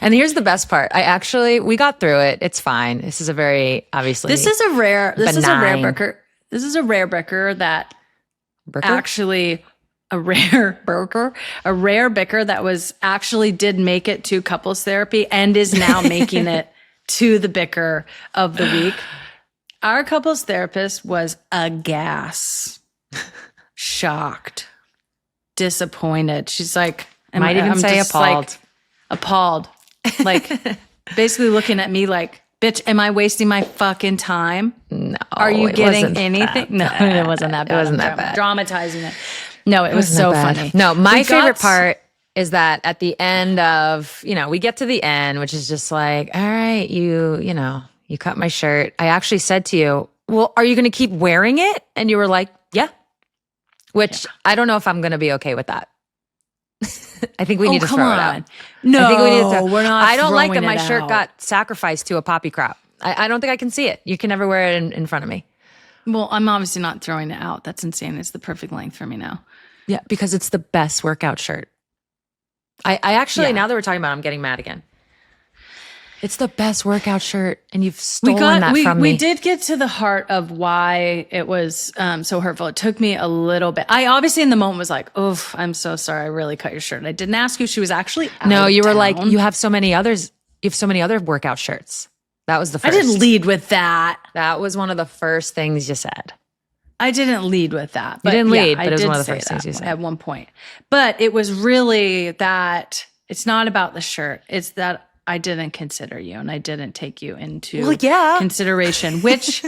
And here's the best part. We got through it. It's fine. This is a very, obviously, This is a rare Bicker. This is a rare Bicker that Bicker? actually a rare Bicker that was actually did make it to couples therapy and is now making it to the Bicker of the week. Our couples therapist was aghast, shocked, disappointed. She's like, might even say appalled. Like, appalled. Like basically looking at me like, bitch, am I wasting my fucking time? No. Are you getting anything? No, it wasn't that bad. It wasn't that bad. Dramatizing it. No, it was so funny. No, my favorite part is that at the end of, we get to the end, which is just like, all right, you cut my shirt. I actually said to you, well, are you going to keep wearing it? And you were like, yeah. Which I don't know if I'm going to be okay with that. I think we need to throw it out. No, I think we need to we're not. I don't like that throwing my it shirt out. got sacrificed to a poppy crop. I don't think I can see it. You can never wear it in front of me. Well, I'm obviously not throwing it out. That's insane. It's the perfect length for me now. Yeah, because it's the best workout shirt. I actually, now that we're talking about it, I'm getting mad again. It's the best workout shirt, and you've stolen that from me. We did get to the heart of why it was so hurtful. It took me a little bit. I obviously in the moment was like, "Oof, I'm so sorry. I really cut your shirt." I didn't ask you. She was actually out No, of you were town. like, you have so many others. You have so many other workout shirts. That was the first. I didn't lead with that. That was one of the first things you said. I didn't lead with that. But didn't lead, yeah, but it was I one did of the say first things that you said. at one point. But it was really that it's not about the shirt. It's that I didn't consider you and I didn't take you into consideration, which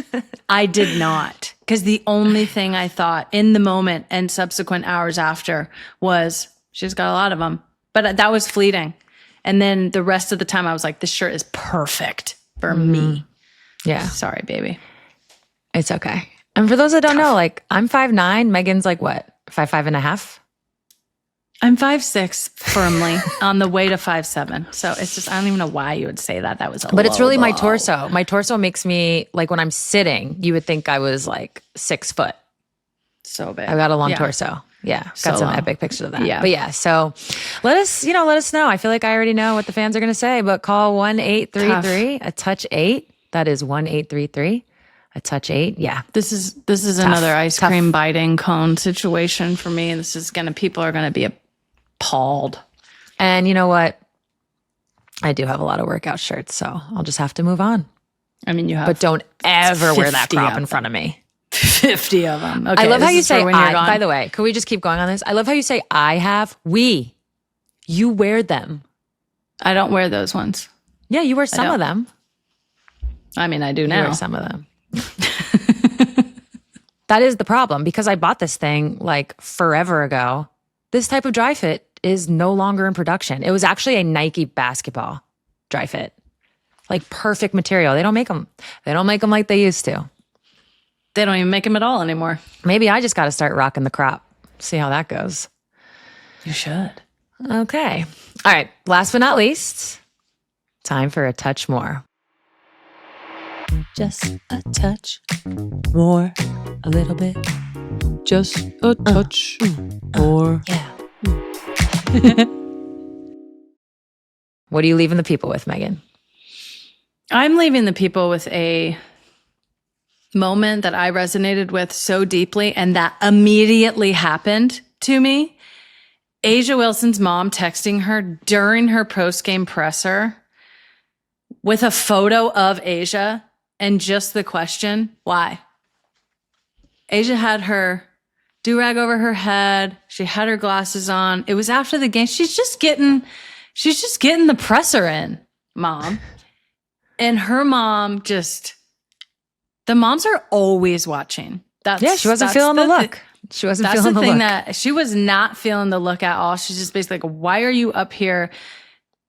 I did not. Because the only thing I thought in the moment and subsequent hours after was, she's got a lot of them. But that was fleeting. And then the rest of the time I was like, this shirt is perfect for me. Yeah. Sorry, baby. It's okay. And for those that don't know, like I'm 5'9", Megan's like what, 5'5.5"? I'm 5'6" firmly on the way to 5'7". So it's just, I don't even know why you would say that. That was a But it's really my low. torso. My torso makes me, like when I'm sitting, you would think I was like 6 foot. So big. I've got a long torso. Yeah. Got So some long. epic pictures of that. Yeah. But yeah, so let us know. I feel like I already know what the fans are going to say, but call 1-833 a touch 8. That is 1-833 a touch 8. Yeah. This is another ice cream biting cone situation for me. This is people are gonna be appalled. And you know what? I do have a lot of workout shirts, so I'll just have to move on. I mean, you have, But don't ever wear that 50 crop of in front of me. 50 of them. Okay, I love how this you is for say when you're I. gone. By the way, could we just keep going on this? I love how you say I have. You wear them. I don't wear those ones. Yeah, you wear some don't. of them. I mean, I do You now. wear some of them. That is the problem because I bought this thing like forever ago. This type of dry fit is no longer in production. It was actually a Nike basketball dry fit. Like perfect material. They don't make them. They don't make them like they used to. They don't even make them at all anymore. Maybe I just got to start rocking the crop. See how that goes. You should. Okay. All right. Last but not least, time for a touch more. Just a touch more, a little bit. Just a touch more. Yeah. What are you leaving the people with, Megan? I'm leaving the people with a moment that I resonated with so deeply and that immediately happened to me. Asia Wilson's mom texting her during her post-game presser with a photo of Asia and just the question, why? Asia had her do-rag over her head. She had her glasses on. It was after the game. She's just getting the presser in, mom. And her mom the moms are always watching. She wasn't feeling the look. She wasn't feeling the look. That she was not feeling the look at all. She's just basically like, why are you up here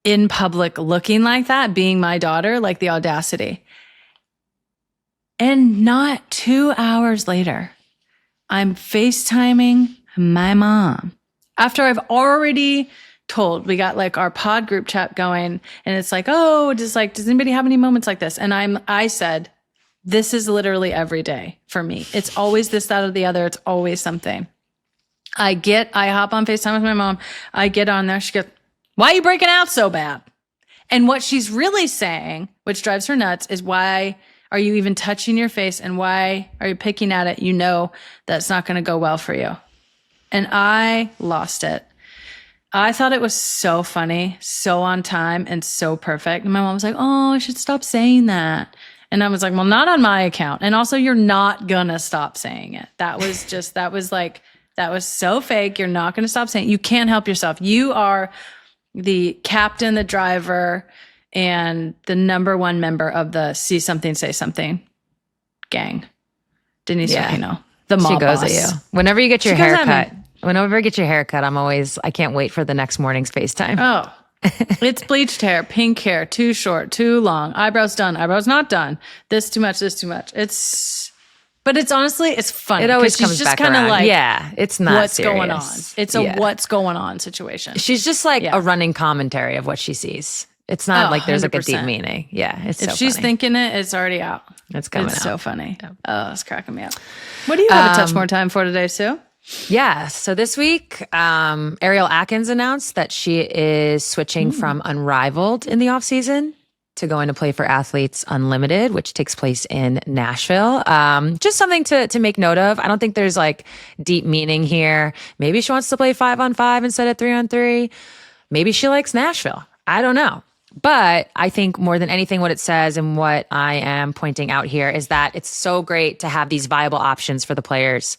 in public looking like that, being my daughter? Like the audacity. And not 2 hours later, I'm FaceTiming my mom. After I've already told, we got like our pod group chat going and it's like, oh, does anybody have any moments like this? And I said, this is literally every day for me. It's always this, that, or the other. It's always something. I hop on FaceTime with my mom. I get on there. She goes, why are you breaking out so bad? And what she's really saying, which drives her nuts, is why are you even touching your face and why are you picking at it? You know that's not going to go well for you. And I lost it. I thought it was so funny, so on time, and so perfect. And my mom was like, oh, I should stop saying that. And I was like, well, not on my account. And also, you're not going to stop saying it. That was so fake. You're not going to stop saying it. You can't help yourself. You are the captain, the driver, and the number one member of the See Something, Say Something gang. Denise, Yeah. you know, the mob She goes boss. at you. Whenever you get your She goes hair at cut, whenever I get your hair cut, I can't wait for the next morning's FaceTime. Oh, it's bleached hair, pink hair, too short, too long, eyebrows done, eyebrows not done, this too much, this too much. But it's honestly, it's funny. It always 'cause she's comes just back kind of around. like, yeah, it's not what's going on? serious. It's a what's going on situation. She's just like Yeah. a running commentary of what she sees. It's not like there's like a deep 100%. meaning. Yeah, it's If so she's funny. thinking it, it's already out. It's coming It's out. so funny. Oh, it's cracking me up. What do you have to touch more time for today, Sue? Yeah. So this week, Ariel Atkins announced that she is switching from Unrivaled in the offseason to going to play for Athletes Unlimited, which takes place in Nashville. Just something to make note of. I don't think there's like deep meaning here. Maybe she wants to play 5-on-5 instead of 3-on-3. Maybe she likes Nashville. I don't know. But I think more than anything, what it says and what I am pointing out here is that it's so great to have these viable options for the players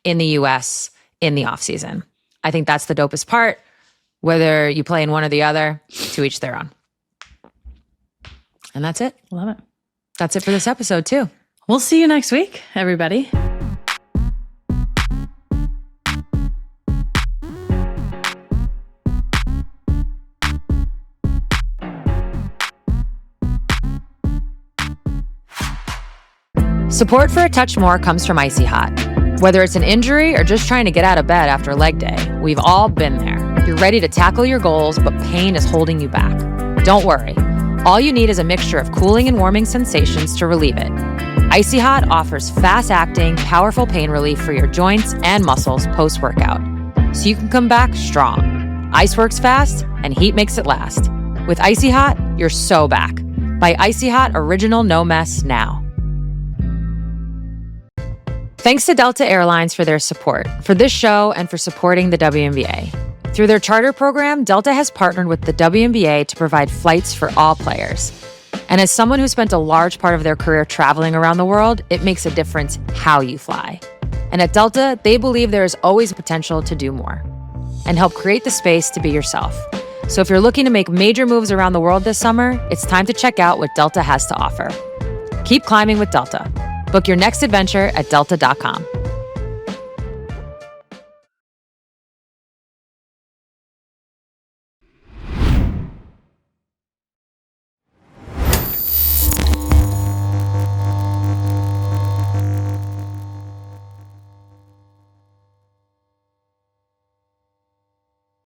in the US in the offseason. I think that's the dopest part. Whether you play in one or the other, to each their own. And that's it. Love it. That's it for this episode, too. We'll see you next week, everybody. Support for A Touch More comes from Icy Hot. Whether it's an injury or just trying to get out of bed after leg day, we've all been there. You're ready to tackle your goals, but pain is holding you back. Don't worry. All you need is a mixture of cooling and warming sensations to relieve it. Icy Hot offers fast-acting, powerful pain relief for your joints and muscles post-workout, so you can come back strong. Ice works fast, and heat makes it last. With Icy Hot, you're so back. Buy Icy Hot Original No Mess now. Thanks to Delta Airlines for their support for this show and for supporting the WNBA. Through their charter program, Delta has partnered with the WNBA to provide flights for all players. And as someone who spent a large part of their career traveling around the world, it makes a difference how you fly. And at Delta, they believe there is always potential to do more and help create the space to be yourself. So if you're looking to make major moves around the world this summer, it's time to check out what Delta has to offer. Keep climbing with Delta. Book your next adventure at delta.com.